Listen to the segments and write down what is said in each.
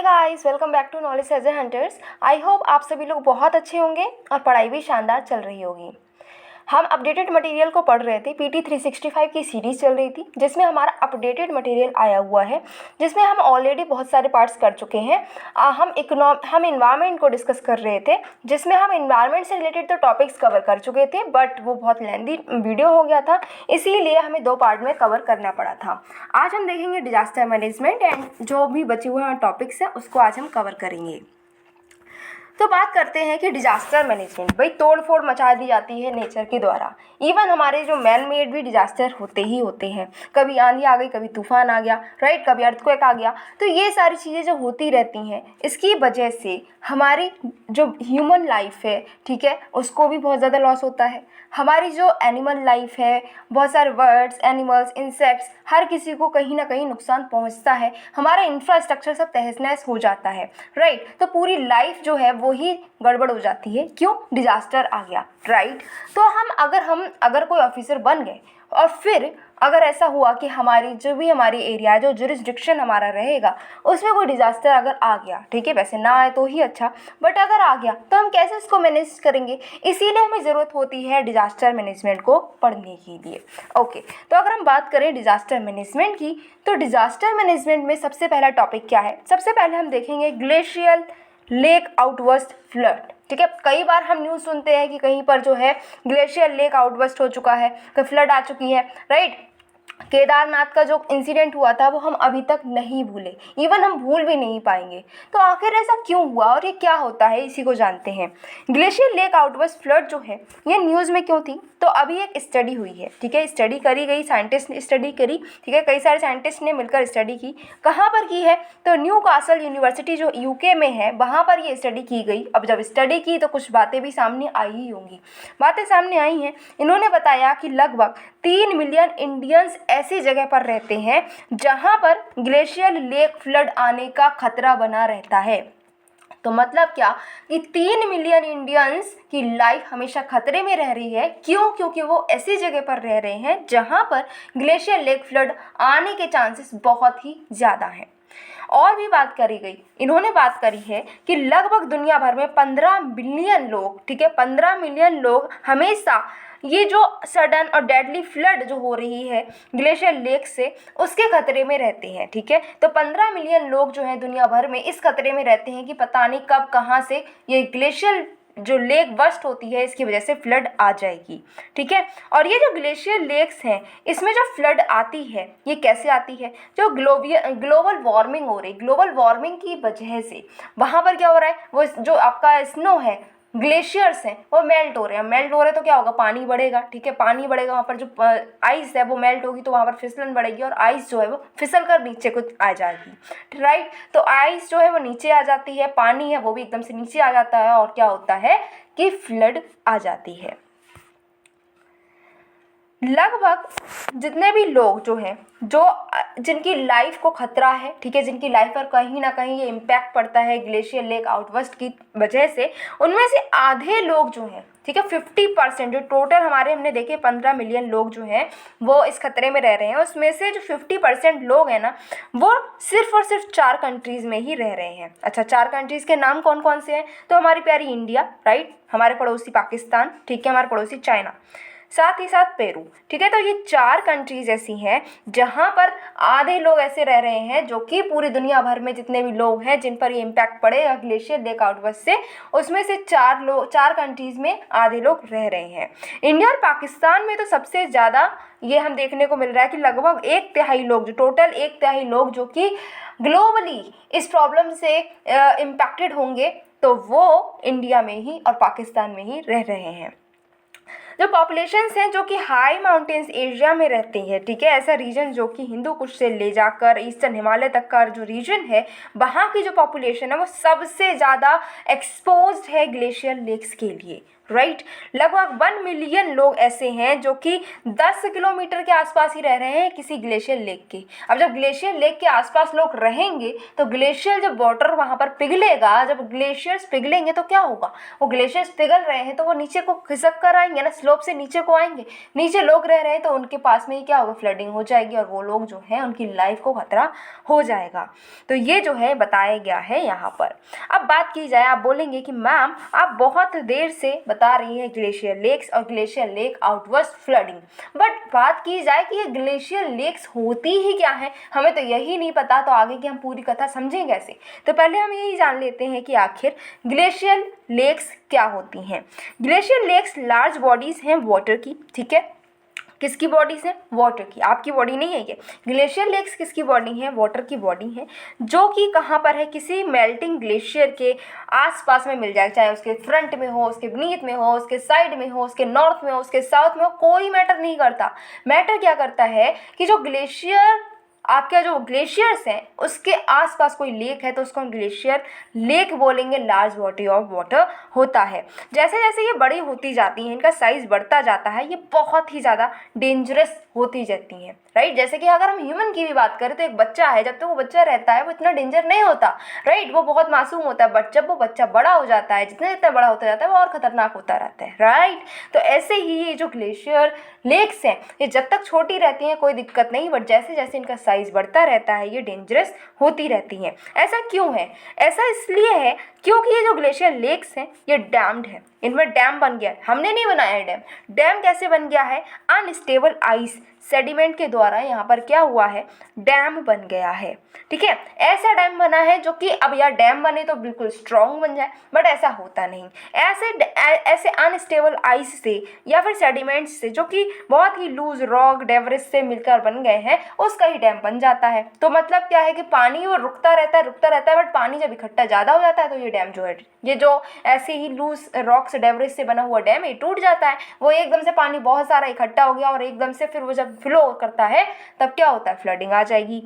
Guys, welcome back to knowledge as a hunters. I hope आप सभी लोग बहुत अच्छे होंगे और पढ़ाई भी शानदार चल रही होगी। हम अपडेटेड मटेरियल को पढ़ रहे थे। पीटी 365 की सीरीज़ चल रही थी जिसमें हमारा अपडेटेड मटेरियल आया हुआ है, जिसमें हम ऑलरेडी बहुत सारे पार्ट्स कर चुके हैं। हम इन्वायरमेंट को डिस्कस कर रहे थे, जिसमें हम इन्वायरमेंट से रिलेटेड तो टॉपिक्स कवर कर चुके थे, बट वो बहुत लेंदी वीडियो हो गया था, इसीलिए हमें 2 पार्ट में कवर करना पड़ा था। आज हम देखेंगे डिजास्टर मैनेजमेंट एंड जो भी बचे हुए टॉपिक्स हैं उसको आज हम कवर करेंगे। तो बात करते हैं कि डिजास्टर मैनेजमेंट, भाई तोड़ फोड़ मचा दी जाती है नेचर के द्वारा। इवन हमारे जो मैन मेड भी डिजास्टर होते ही होते हैं। कभी आंधी आ गई, कभी तूफान आ गया, राइट, कभी अर्थक्वेक आ गया। तो ये सारी चीज़ें जो होती रहती हैं, इसकी वजह से हमारी जो ह्यूमन लाइफ है, ठीक है, उसको भी बहुत ज़्यादा लॉस होता है। हमारी जो एनिमल लाइफ है, बहुत सारे बर्ड्स, एनिमल्स, इंसेक्ट्स, हर किसी को कहीं ना कहीं नुकसान पहुंचता है। हमारा इंफ्रास्ट्रक्चर सब तहस नहस हो जाता है, राइट। तो पूरी लाइफ जो है वो ही गड़बड़ हो जाती है। क्यों? डिजास्टर आ गया, राइट। तो हम अगर कोई ऑफिसर बन गए और फिर अगर ऐसा हुआ कि हमारी एरिया जो जुरिस्डिक्शन हमारा रहेगा उसमें कोई डिज़ास्टर अगर आ गया, ठीक है, वैसे ना आए तो ही अच्छा, बट अगर आ गया तो हम कैसे उसको मैनेज करेंगे? इसीलिए हमें ज़रूरत होती है डिज़ास्टर मैनेजमेंट को पढ़ने के लिए। ओके, तो अगर हम बात करें डिज़ास्टर मैनेजमेंट की, तो डिज़ास्टर मैनेजमेंट में सबसे पहला टॉपिक क्या है? सबसे पहले हम देखेंगे ग्लेशियल लेक आउटबर्स्ट फ्लड, ठीक है। कई बार हम न्यूज़ सुनते हैं कि कहीं पर जो है ग्लेशियर लेक आउटबर्स्ट हो चुका है, कहीं फ्लड आ चुकी है, राइट। केदारनाथ का जो इंसिडेंट हुआ था वो हम अभी तक नहीं भूले, इवन हम भूल भी नहीं पाएंगे। तो आखिर ऐसा क्यों हुआ और ये क्या होता है, इसी को जानते हैं। ग्लेशियर लेक आउटबर्स्ट फ्लड जो है ये न्यूज़ में क्यों थी? तो अभी एक स्टडी हुई है, ठीक है, स्टडी करी गई, साइंटिस्ट ने स्टडी करी, ठीक है, कई सारे साइंटिस्ट ने मिलकर स्टडी की। कहाँ पर की है? तो न्यू कासल यूनिवर्सिटी जो यूके में है, वहाँ पर ये स्टडी की गई। अब जब स्टडी की तो कुछ बातें भी सामने आई ही होंगी। बातें सामने आई हैं, इन्होंने बताया कि लगभग 3 मिलियन इंडियंस ऐसी जगह पर रहते हैं जहां पर ग्लेशियर लेक फ्लड आने का खतरा बना रहता है। तो मतलब क्या कि 3 मिलियन इंडियंस की लाइफ हमेशा खतरे में रह रही है। क्यों? क्योंकि वो ऐसी जगह पर रह रहे हैं जहां पर ग्लेशियर लेक फ्लड आने के चांसेस बहुत ही ज़्यादा हैं। और भी बात करी गई, इन्होंने बात करी है कि लगभग दुनिया भर में 15 मिलियन लोग, ठीक है, 15 मिलियन लोग हमेशा ये जो सडन और डेडली फ्लड जो हो रही है ग्लेशियर लेक से, उसके खतरे में रहते हैं, ठीक है। तो 15 मिलियन लोग जो हैं दुनिया भर में इस खतरे में रहते हैं कि पता नहीं कब कहाँ से ये ग्लेशियर जो लेक बस्ट होती है इसकी वजह से फ्लड आ जाएगी, ठीक है। और ये जो ग्लेशियर लेक्स हैं इसमें जो फ्लड आती है ये कैसे आती है? जो ग्लोबल वार्मिंग हो रही, ग्लोबल वार्मिंग की वजह से वहाँ पर क्या हो रहा है, वो जो आपका स्नो है, ग्लेशियर्स हैं, वो मेल्ट हो रहे हैं। मेल्ट हो रहे हैं तो क्या होगा? पानी बढ़ेगा, ठीक है, पानी बढ़ेगा, वहाँ पर जो आइस है वो मेल्ट होगी तो वहाँ पर फिसलन बढ़ेगी और आइस जो है वो फिसल कर नीचे को आ जाएगी, राइट। तो आइस जो है वो नीचे आ जाती है, पानी है वो भी एकदम से नीचे आ जाता है और क्या होता है कि फ्लड आ जाती है। लगभग जितने भी लोग जो हैं जिनकी लाइफ को खतरा है, ठीक है, जिनकी लाइफ पर कहीं ना कहीं ये इम्पैक्ट पड़ता है ग्लेशियर लेक आउटबर्स्ट की वजह से, उनमें से आधे लोग जो हैं, ठीक है, 50% जो टोटल हमने देखे 15 मिलियन लोग जो हैं वो इस खतरे में रह रहे हैं, उसमें से जो 50% लोग हैं ना वो सिर्फ और सिर्फ 4 कंट्रीज़ में ही रह रहे हैं। अच्छा, 4 कंट्रीज़ के नाम कौन कौन से हैं? तो हमारी प्यारी इंडिया, राइट, हमारे पड़ोसी पाकिस्तान, ठीक है, हमारे पड़ोसी चाइना, साथ ही साथ पेरू, ठीक है। तो ये 4 कंट्रीज ऐसी हैं जहाँ पर आधे लोग ऐसे रह रहे हैं जो कि पूरी दुनिया भर में जितने भी लोग हैं जिन पर ये इम्पैक्ट पड़ेगा ग्लेशियर लेक आउटबर्स्ट से, उसमें से 4 कंट्रीज में आधे लोग रह रहे हैं। इंडिया और पाकिस्तान में तो सबसे ज़्यादा ये हम देखने को मिल रहा है कि लगभग 1/3 लोग, जो टोटल 1/3 लोग जो कि ग्लोबली इस प्रॉब्लम से इम्पैक्टेड होंगे, तो वो इंडिया में ही और पाकिस्तान में ही रह रहे हैं। जो पॉपुलेशंस हैं जो कि हाई माउंटेन्स एरिया में रहती है, ठीक है, ऐसा रीजन जो कि हिंदू कुश से ले जाकर ईस्टर्न हिमालय तक का जो रीजन है, वहाँ की जो पॉपुलेशन है वो सबसे ज़्यादा एक्सपोज्ड है ग्लेशियर लेक्स के लिए, राइट। लगभग 1 मिलियन लोग ऐसे हैं जो कि 10 किलोमीटर के आसपास ही रह रहे हैं किसी ग्लेशियर लेक के। अब जब ग्लेशियर लेक के आसपास लोग रहेंगे तो ग्लेशियर जब वाटर वहाँ पर पिघलेगा, जब ग्लेशियर्स पिघलेंगे तो क्या होगा, वो ग्लेशियर्स पिघल रहे हैं तो वो नीचे को खिसक कर आएंगे ना, स्लोप से नीचे को आएंगे। नीचे लोग रह रहे हैं तो उनके पास में ही क्या होगा, फ्लडिंग हो जाएगी और वो लोग जो हैं उनकी लाइफ को खतरा हो जाएगा। तो ये जो है बताया गया है यहाँ पर। अब बात की जाए, आप बोलेंगे कि मैम आप बहुत देर से बता रही हैं ग्लेशियर लेक्स और ग्लेशियर लेक आउटवर्स फ्लडिंग, बट बात की जाए कि ये ग्लेशियर लेक्स होती ही क्या है, हमें तो यही नहीं पता, तो आगे की हम पूरी कथा समझें कैसे। तो पहले हम यही जान लेते हैं कि आखिर ग्लेशियर लेक्स क्या होती हैं। ग्लेशियर लेक्स लार्ज बॉडीज हैं वाटर की, ठीक है। किसकी बॉडीज है, वाटर की, आपकी बॉडी नहीं है ये। ग्लेशियर लेक्स किसकी बॉडी है, वाटर की बॉडी है, जो कि कहाँ पर है, किसी मेल्टिंग ग्लेशियर के आसपास में मिल जाए, चाहे उसके फ्रंट में हो, उसके बीनीथ में हो, उसके साइड में हो, उसके नॉर्थ में हो, उसके साउथ में हो, कोई मैटर नहीं करता। मैटर क्या करता है कि जो ग्लेशियर, आपके जो ग्लेशियर्स हैं उसके आसपास कोई लेक है तो उसको हम ग्लेशियर लेक बोलेंगे, लार्ज बॉडी ऑफ वाटर होता है। जैसे जैसे ये बड़ी होती जाती हैं, इनका साइज बढ़ता जाता है, ये बहुत ही ज़्यादा डेंजरस होती जाती हैं, राइट। जैसे कि अगर हम ह्यूमन की भी बात करें तो एक बच्चा है, जब तक वो बच्चा रहता है वो इतना डेंजर नहीं होता, राइट, वो बहुत मासूम होता है, बट जब वो बच्चा बड़ा हो जाता है, जितना जितना बड़ा होता जाता है वो और खतरनाक होता रहता है, राइट। तो ऐसे ही ये जो ग्लेशियर लेक्स हैं ये जब तक छोटी रहती हैं कोई दिक्कत नहीं, बट जैसे जैसे इनका साइज बढ़ता रहता है ये डेंजरस होती रहती हैं। ऐसा क्यों है, ऐसा इसलिए है क्योंकि ये जो ग्लेशियर लेक्स हैं ये डैम्ड है, इनमें डैम बन गया है, हमने नहीं बनाया है डैम। डैम कैसे बन गया है, अनस्टेबल आइस सेडिमेंट के द्वारा यहाँ पर क्या हुआ है, डैम बन गया है, ठीक है। ऐसा डैम बना है जो कि अब यार डैम बने तो बिल्कुल स्ट्रॉन्ग बन जाए, बट ऐसा होता नहीं। ऐसे अनस्टेबल आइस से या फिर सेडिमेंट्स से जो कि बहुत ही लूज रॉक डेब्रिस से मिलकर बन गए हैं उसका ही डैम बन जाता है। तो मतलब क्या है कि पानी वो रुकता रहता है, बट पानी जब इकट्ठा ज़्यादा हो जाता है तो ये डैम जो है, ये जो ऐसे ही लूज रॉक्स डेब्रिस से बना हुआ डैम ये टूट जाता है। वो एकदम से पानी बहुत सारा इकट्ठा हो गया और एकदम से फिर वो जब फ्लो करता है तब क्या होता है, फ्लडिंग आ जाएगी।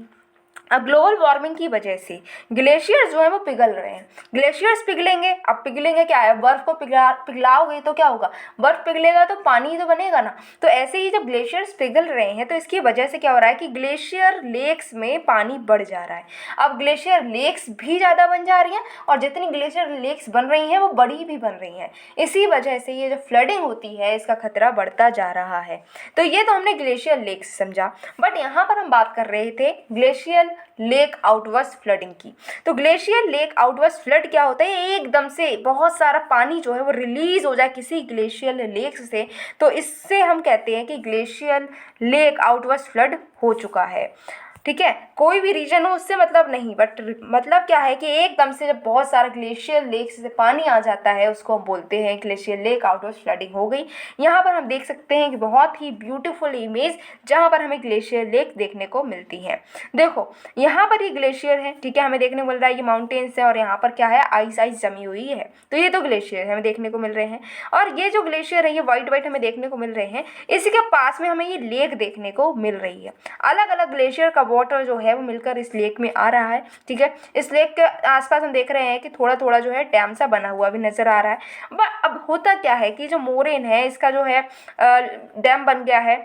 अब ग्लोबल वार्मिंग की वजह से ग्लेशियर्स जो है वो पिघल रहे हैं। ग्लेशियर्स पिघलेंगे, अब पिघलेंगे क्या है, बर्फ को पिघलाओगे तो क्या होगा, बर्फ पिघलेगा तो पानी तो बनेगा ना। तो ऐसे ही जब ग्लेशियर्स पिघल रहे हैं तो इसकी वजह से क्या हो रहा है कि ग्लेशियर लेक्स में पानी बढ़ जा रहा है। अब ग्लेशियर लेक्स भी ज़्यादा बन जा रही हैं और जितनी ग्लेशियर लेक्स बन रही हैं वो बड़ी भी बन रही हैं। इसी वजह से ये जो फ्लडिंग होती है इसका खतरा बढ़ता जा रहा है। तो ये तो हमने ग्लेशियर लेक्स समझा, बट यहाँ पर हम बात कर रहे थे ग्लेशियर लेक आउटवर्स फ्लडिंग की। तो ग्लेशियर लेक आउटवर्स फ्लड क्या होता है, एकदम से बहुत सारा पानी जो है वो रिलीज हो जाए किसी ग्लेशियर लेक से, तो इससे हम कहते हैं कि ग्लेशियर लेक आउटवर्स फ्लड हो चुका है, ठीक है। कोई भी रीजन हो उससे मतलब नहीं, बट मतलब क्या है कि एकदम से जब बहुत सारा ग्लेशियर लेक से पानी आ जाता है उसको हम बोलते हैं ग्लेशियर लेक आउटवर्स फ्लडिंग हो गई। यहाँ पर हम देख सकते हैं कि बहुत ही ब्यूटीफुल इमेज जहाँ पर हमें ग्लेशियर लेक देखने को मिलती है। देखो यहाँ पर ये ग्लेशियर है, ठीक है, हमें देखने को मिल रहा है ये माउंटेन्स है और यहाँ पर क्या है, आइस जमी हुई है, तो ये तो ग्लेशियर हमें देखने को मिल रहे हैं। और ये जो ग्लेशियर है ये वाइट वाइट हमें देखने को मिल रहे हैं, इसी के पास में हमें ये लेक देखने को मिल रही है। अलग अलग ग्लेशियर का वाटर जो है वो मिलकर इस लेक में आ रहा है, ठीक है। इस लेक के आसपास हम देख रहे हैं कि थोड़ा थोड़ा जो है डैम सा बना हुआ भी नजर आ रहा है। बट अब होता क्या है कि जो मोरेन है इसका जो है डैम बन गया है,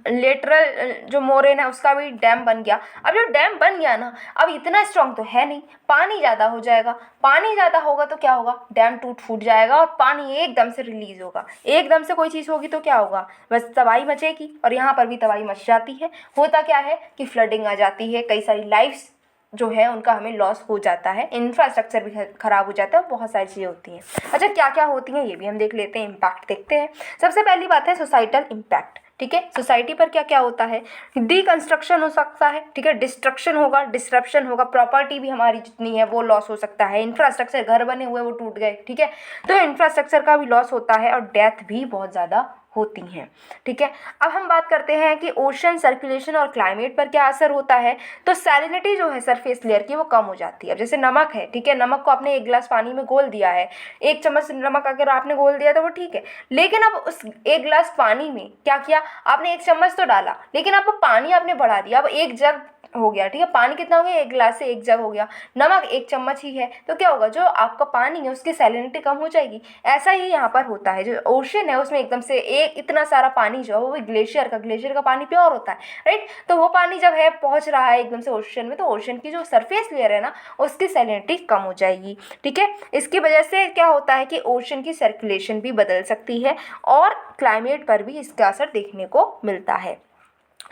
लेटरल जो मोरेन है उसका भी डैम बन गया। अब जो डैम बन गया ना, अब इतना स्ट्रॉन्ग तो है नहीं, पानी ज़्यादा हो जाएगा, पानी ज़्यादा होगा तो क्या होगा, डैम फूट जाएगा और पानी एकदम से रिलीज होगा। एकदम से कोई चीज़ होगी तो क्या होगा, बस तबाही मचेगी और यहाँ पर भी तबाही मच जाती है। होता क्या है कि फ्लडिंग आ जाती है, कई सारी लाइफ्स जो है उनका हमें लॉस हो जाता है, इंफ्रास्ट्रक्चर भी ख़राब हो जाता है, बहुत सारी चीज़ें होती हैं। अच्छा क्या क्या होती हैं ये भी हम देख लेते हैं, इम्पैक्ट देखते हैं। सबसे पहली बात है सोसाइटल इम्पैक्ट, ठीक है। सोसाइटी पर क्या क्या होता है, डीकंस्ट्रक्शन हो सकता है, ठीक है, डिस्ट्रक्शन होगा, डिसरप्शन होगा, प्रॉपर्टी भी हमारी जितनी है वो लॉस हो सकता है, इंफ्रास्ट्रक्चर घर बने हुए वो टूट गए, ठीक है, तो इंफ्रास्ट्रक्चर का भी लॉस होता है और डेथ भी बहुत ज़्यादा होती हैं, ठीक है। अब हम बात करते हैं कि ओशन सर्कुलेशन और क्लाइमेट पर क्या असर होता है। तो सैलिनिटी जो है सरफेस लेयर की वो कम हो जाती है। अब जैसे नमक है, ठीक है, नमक को आपने 1 गिलास पानी में घोल दिया है, 1 चम्मच नमक अगर आपने घोल दिया तो वो ठीक है, लेकिन अब उस 1 गिलास पानी में क्या किया आपने, 1 चम्मच तो डाला लेकिन अब पानी आपने बढ़ा दिया, अब 1 जग हो गया, ठीक है। पानी कितना हो गया, 1 गिलास से 1 जग हो गया। नमक 1 चम्मच ही है, तो क्या होगा, जो आपका पानी है उसकी सैलिनिटी कम हो जाएगी। ऐसा ही यहाँ पर होता है, जो ओशन है उसमें एकदम से एक इतना सारा पानी जो है वो ग्लेशियर का पानी प्योर होता है, राइट। तो वो पानी जब है पहुँच रहा है एकदम से ओशन में, तो ओशन की जो सरफेस लेयर है ना उसकी सैलिनिटी कम हो जाएगी, ठीक है। इसकी वजह से क्या होता है कि ओशन की सर्कुलेशन भी बदल सकती है और क्लाइमेट पर भी इसका असर देखने को मिलता है।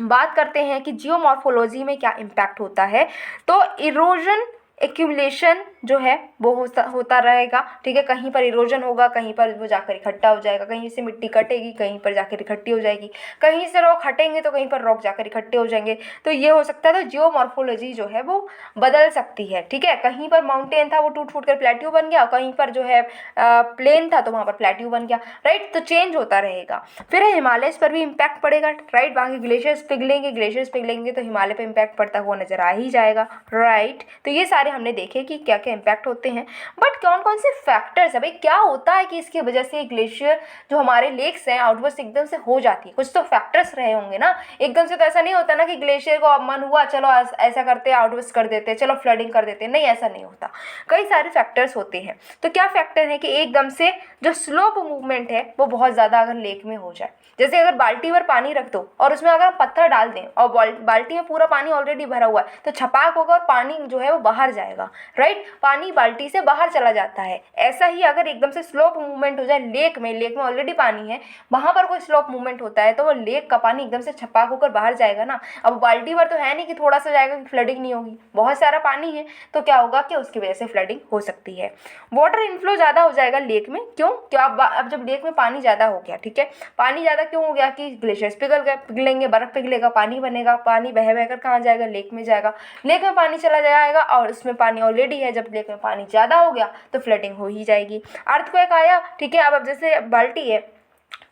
बात करते हैं कि जियोमॉर्फोलॉजी में क्या इम्पैक्ट होता है, तो इरोजन एक्यूमुलेशन जो है वो होता रहेगा, ठीक है। कहीं पर इरोजन होगा, कहीं पर वो जाकर इकट्ठा हो जाएगा, कहीं से मिट्टी कटेगी, कहीं पर जाकर इकट्ठी हो जाएगी, कहीं से रॉक हटेंगे तो कहीं पर रॉक जाकर इकट्ठे हो जाएंगे, तो ये हो सकता है। तो जियोमॉर्फोलॉजी जो है वो बदल सकती है, ठीक है। कहीं पर माउंटेन था वो टूट फूट कर प्लेट्यू बन गया, कहीं पर जो है प्लेन था तो वहाँ पर प्लेट्यू बन गया, राइट। तो चेंज होता रहेगा। फिर हिमालय पर भी इम्पैक्ट पड़ेगा, राइट। वहाँ के ग्लेशियर्स पिघलेंगे तो हिमालय पर इम्पैक्ट पड़ता हुआ नजर आ ही जाएगा, राइट। तो ये सारे हमने देखे कि क्या क्या इम्पैक्ट होते हैं। बट कौन कौन से फैक्टर्स है भाई, क्या होता है कि इसकी वजह से ग्लेशियर जो हमारे लेक्स हैं आउटवर्ड्स एकदम से हो जाती है, कुछ तो फैक्टर्स रहे होंगे ना। एकदम से तो ऐसा नहीं होता ना कि ग्लेशियर को अब मन हुआ चलो ऐसा करते हैं, आउटवर्ड्स कर देते हैं, चलो फ्लडिंग कर देते हैं, नहीं ऐसा नहीं होता। कई सारे फैक्टर्स होते हैं। तो क्या फैक्टर है कि एकदम से जो स्लोप मूवमेंट है वो बहुत ज़्यादा अगर लेक में हो जाए, जैसे अगर बाल्टी भर पानी रख दो और उसमें अगर पत्थर डाल दें और बाल्टी में पूरा पानी ऑलरेडी भरा हुआ है, तो छपाक होगा और पानी जो है वो बाहर जाएगा, राइट। पानी बाल्टी से बाहर चला जाता है। ऐसा ही अगर एकदम से स्लोप मूवमेंट हो जाए लेक में ऑलरेडी पानी है, वहाँ पर कोई स्लोप मूवमेंट होता है तो वो लेक का पानी एकदम से छपाक होकर बाहर जाएगा ना। अब बाल्टी भर तो है नहीं कि थोड़ा सा जाएगा कि फ्लडिंग नहीं होगी, बहुत सारा पानी है, तो क्या होगा कि उसकी वजह से फ्लडिंग हो सकती है। वाटर इनफ्लो ज़्यादा हो जाएगा लेक में, क्यों अब जब लेक में पानी ज़्यादा हो गया, ठीक है, पानी ज़्यादा क्यों हो गया कि ग्लेशियर्स पिघलेंगे, बर्फ़ पिघलेगा, पानी बनेगा, पानी बह बहकर कहाँ जाएगा, लेक में जाएगा, लेक में पानी चला जाएगा और उसमें पानी ऑलरेडी है, जब लेक में पानी ज़्यादा हो गया तो फ्लडिंग हो ही जाएगी। अर्थक्वेक आया, ठीक है। अब जैसे बाल्टी है,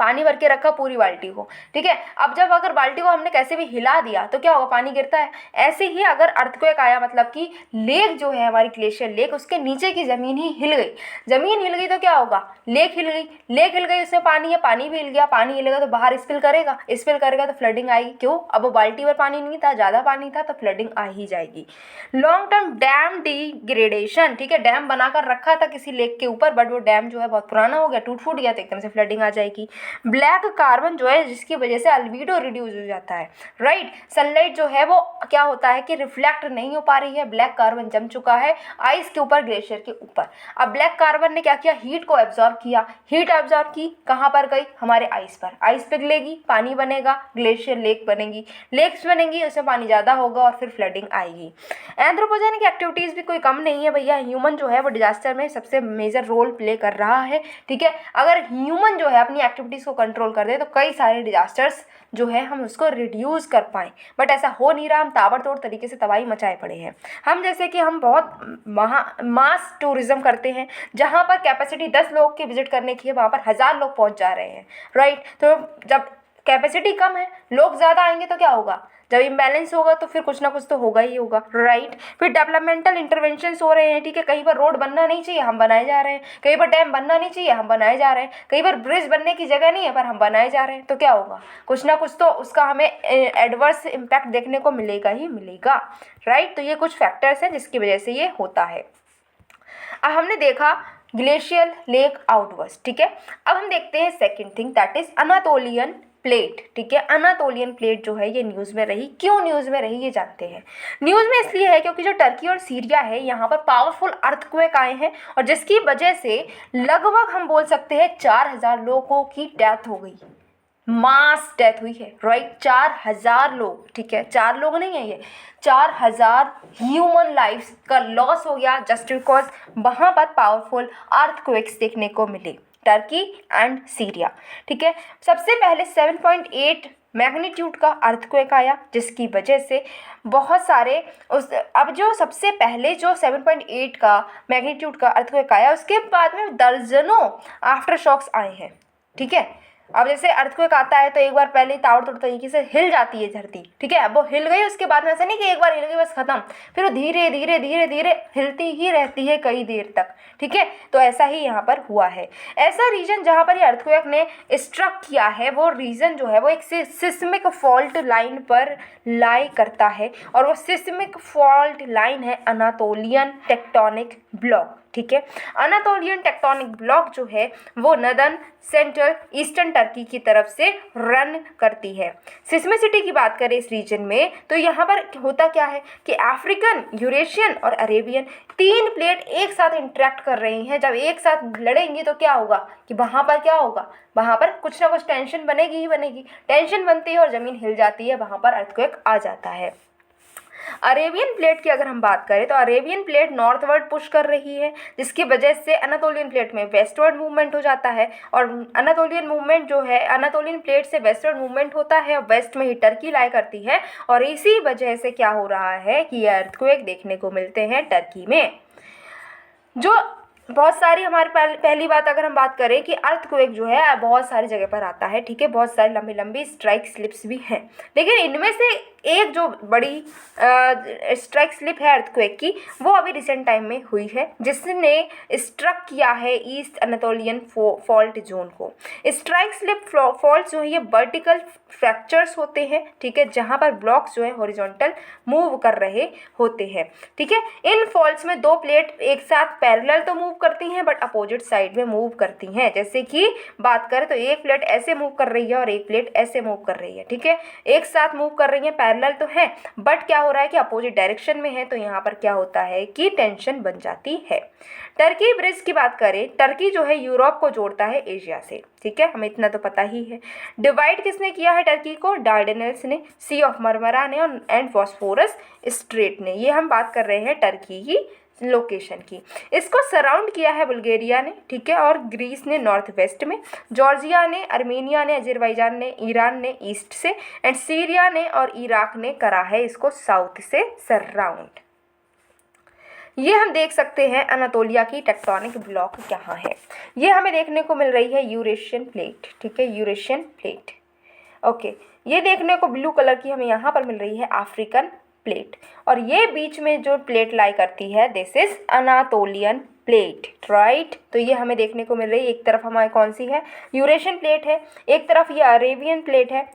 पानी भर के रखा पूरी बाल्टी को, ठीक है। अब जब अगर बाल्टी को हमने कैसे भी हिला दिया तो क्या होगा, पानी गिरता है। ऐसे ही अगर अर्थक्वेक आया, मतलब कि लेक जो है हमारी ग्लेशियर लेक, उसके नीचे की ज़मीन ही हिल गई, ज़मीन हिल गई तो क्या होगा, लेक हिल गई, उसमें पानी है, पानी भी हिल गया, पानी हिलेगा तो बाहर स्पिल करेगा तो फ्लडिंग आएगी। क्यों, अब वो बाल्टी भर पानी नहीं था, ज़्यादा पानी था, तो फ्लडिंग आ ही जाएगी। लॉन्ग टर्म डैम डिग्रेडेशन, ठीक है, डैम बनाकर रखा था किसी लेक के ऊपर, बट वो डैम जो है बहुत पुराना हो गया, टूट फूट गया, तो एकदम से फ्लडिंग आ जाएगी। ब्लैक कार्बन जो है, जिसकी वजह से अल्बीडो रिड्यूस हो जाता है, राइट। सनलाइट जो है वो क्या होता है कि रिफ्लेक्ट नहीं हो पा रही है, ब्लैक कार्बन जम चुका है आइस के ऊपर, ग्लेशियर के ऊपर। अब ब्लैक कार्बन ने क्या किया, हीट को एब्जॉर्ब किया, हीट एब्जॉर्ब की कहाँ पर गई, हमारे आइस पर, आइस पिघलेगी, पानी बनेगा, ग्लेशियर लेक बनेगी, लेक्स बनेंगी, उसमें पानी ज़्यादा होगा और फिर फ्लडिंग आएगी। एंथ्रोपोजेनिक एक्टिविटीज़ भी कोई कम नहीं है भैया, ह्यूमन जो है वो डिजास्टर में सबसे मेजर रोल प्ले कर रहा है, ठीक है। अगर ह्यूमन जो है अपनी एक्टिविटीज़ को कंट्रोल कर दे तो कई सारे डिजास्टर्स जो है हम उसको रिड्यूस कर पाएँ, बट ऐसा हो नहीं रहा। हम ताबड़तोड़ तरीके से तबाही मचाए पड़े हैं। हम जैसे कि हम बहुत मास टूरिज्म करते हैं, जहाँ पर कैपेसिटी 10 लोग की विजिट करने की है, वहाँ पर 1000 लोग पहुँच जा रहे हैं, राइट। तो जब कैपेसिटी कम है, लोग ज़्यादा आएंगे तो क्या होगा, जब इम्बैलेंस होगा तो फिर कुछ ना कुछ तो होगा ही होगा, राइट। फिर डेवलपमेंटल इंटरवेंशंस हो रहे हैं, ठीक है, कहीं पर रोड बनना नहीं चाहिए, हम बनाए जा रहे हैं, कहीं पर डैम बनना नहीं चाहिए, हम बनाए जा रहे हैं, कहीं पर ब्रिज बनने की जगह नहीं है पर हम बनाए जा रहे हैं, तो क्या होगा, कुछ ना कुछ तो उसका हमें एडवर्स इम्पैक्ट देखने को मिलेगा ही मिलेगा, राइट। तो ये कुछ फैक्टर्स हैं जिसकी वजह से ये होता है। अब हमने देखा ग्लेशियल लेक आउटवर्स, ठीक है। अब हम देखते हैं second thing, that is Anatolian plate, ठीक है। अनातोलियन प्लेट जो है ये न्यूज़ में रही, क्यों न्यूज़ में रही ये जानते हैं। न्यूज़ में इसलिए है क्योंकि जो टर्की और सीरिया है यहाँ पर पावरफुल अर्थक्वेक आए हैं और जिसकी वजह से लगभग हम बोल सकते हैं 4000 लोगों की डेथ हो गई, मास डेथ हुई है, राइट। 4000 लोग, ठीक है, 4 लोग नहीं है, ये 4000 ह्यूमन लाइफ्स का लॉस हो गया जस्ट बिकॉज वहाँ पर पावरफुल अर्थक्वेक्स देखने को मिले, टर्की एंड सीरिया, ठीक है। सबसे पहले 7.8 मैग्नीट्यूड का अर्थक्वेक आया जिसकी वजह से बहुत सारे अब जो सबसे पहले जो 7.8 का मैग्नीट्यूड का अर्थक्वेक आया उसके बाद में दर्जनों आफ्टर शॉक्स आए हैं, ठीक है। अब जैसे अर्थक्वेक आता है तो एक बार पहले ताबड़तोड़ तरीके से हिल जाती है धरती, ठीक है। अब वो हिल गई, उसके बाद में ऐसा नहीं कि एक बार हिल गई बस खत्म, फिर वो धीरे धीरे धीरे धीरे हिलती ही रहती है कई देर तक, ठीक है। तो ऐसा ही यहाँ पर हुआ है। ऐसा रीजन जहाँ पर ये अर्थक्वेक ने स्ट्रक किया है, वो रीजन जो है वो एक सिस्मिक फॉल्ट लाइन पर लाई करता है, और वो सिस्मिक फॉल्ट लाइन है अनातोलियन टेक्टोनिक ब्लॉक, ठीक है। अनातोलियन टेक्टोनिक ब्लॉक जो है वो नदन सेंट्रल ईस्टर्न टर्की की तरफ से रन करती है। सिस्मिसिटी की बात करें इस रीजन में तो यहाँ पर होता क्या है कि अफ्रीकन, यूरेशियन और अरेबियन 3 प्लेट एक साथ इंटरेक्ट कर रही हैं। जब एक साथ लड़ेंगी तो क्या होगा कि वहाँ पर क्या होगा, वहाँ पर कुछ ना कुछ टेंशन बनेगी ही बनेगी। टेंशन बनती है और ज़मीन हिल जाती है, वहाँ पर अर्थक्वेक आ जाता है। अरेबियन प्लेट की अगर हम बात करें तो अरेबियन प्लेट नॉर्थवर्ड पुश कर रही है, जिसकी वजह से अनातोलियन प्लेट में वेस्टवर्ड मूवमेंट हो जाता है, और अनातोलियन मूवमेंट जो है अनातोलियन प्लेट से वेस्टवर्ड मूवमेंट होता है और वेस्ट में ही टर्की लाई करती है, और इसी वजह से क्या हो रहा है कि ये अर्थक्वेक देखने को मिलते हैं टर्की में। जो बहुत सारी हमारे पहली बात अगर हम बात करें कि अर्थक्वेक जो है बहुत सारी जगह पर आता है, ठीक है। बहुत सारी लंबी लंबी स्ट्राइक स्लिप्स भी हैं, लेकिन इनमें से एक जो बड़ी स्ट्राइक स्लिप है अर्थक्वेक की, वो अभी रिसेंट टाइम में हुई है, जिसने स्ट्रक किया है ईस्ट अनातोलियन फॉल्ट जोन को। स्ट्राइक स्लिप फॉल्ट जो है ये वर्टिकल फ्रैक्चर्स होते हैं, ठीक है, जहाँ पर ब्लॉक्स जो है हॉरिजॉन्टल मूव कर रहे होते हैं, ठीक है। इन फॉल्ट्स में 2 प्लेट एक साथ पैरेलल तो मूव करती हैं बट अपोजिट साइड में मूव करती हैं। जैसे कि बात करें तो एक प्लेट ऐसे मूव कर रही है और एक प्लेट ऐसे मूव कर रही है, ठीक है। एक साथ मूव कर रही है, पैरेलल तो है बट क्या हो रहा है कि अपोजिट डायरेक्शन में है, तो यहाँ पर क्या होता है कि टेंशन बन जाती है। टर्की ब्रिज की बात करें, टर्की जो है यूरोप को जोड़ता है एशिया से, ठीक है, हमें इतना तो पता ही है। डिवाइड किसने किया है टर्की को? डार्डेनेल्स ने, सी ऑफ मरमरा ने एंड बॉस्फोरस स्ट्रेट ने। ये हम बात कर रहे हैं टर्की की लोकेशन की। इसको सराउंड किया है बुल्गारिया ने, ठीक है, और ग्रीस ने नॉर्थ वेस्ट में, जॉर्जिया ने, अर्मेनिया ने, अजरबैजान ने, ईरान ने ईस्ट से, एंड सीरिया ने और इराक ने करा है इसको साउथ से सराउंड। ये हम देख सकते हैं अनातोलिया की टेक्टोनिक ब्लॉक कहाँ है। ये हमें देखने को मिल रही है यूरेशियन प्लेट, ठीक है, यूरेशियन प्लेट, ओके। ये देखने को ब्लू कलर की हमें यहाँ पर मिल रही है अफ्रीकन प्लेट, और ये बीच में जो प्लेट लाई करती है this is Anatolian plate, right. तो ये हमें देखने को मिल रही है, एक तरफ हमारी कौन सी है, यूरेशियन प्लेट है, एक तरफ ये अरेबियन प्लेट है,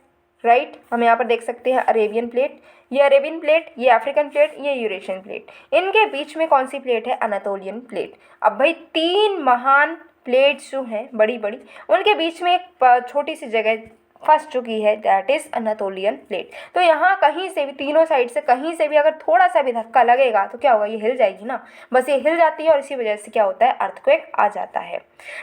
राइट। हम यहाँ पर देख सकते हैं अरेबियन प्लेट, ये अरेबियन प्लेट, ये अफ्रीकन प्लेट, ये यूरेशियन प्लेट, इनके बीच में कौन सी प्लेट है? Anatolian plate. अब भाई 3 महान प्लेट्स जो हैं बड़ी बड़ी, उनके बीच में एक छोटी सी जगह फंस चुकी है, दैट इज अनातोलियन प्लेट। तो यहाँ कहीं से भी, तीनों साइड से कहीं से भी अगर थोड़ा सा भी धक्का लगेगा तो क्या होगा, ये हिल जाएगी ना, बस ये हिल जाती है, और इसी वजह से क्या होता है, अर्थक्वेक आ जाता है।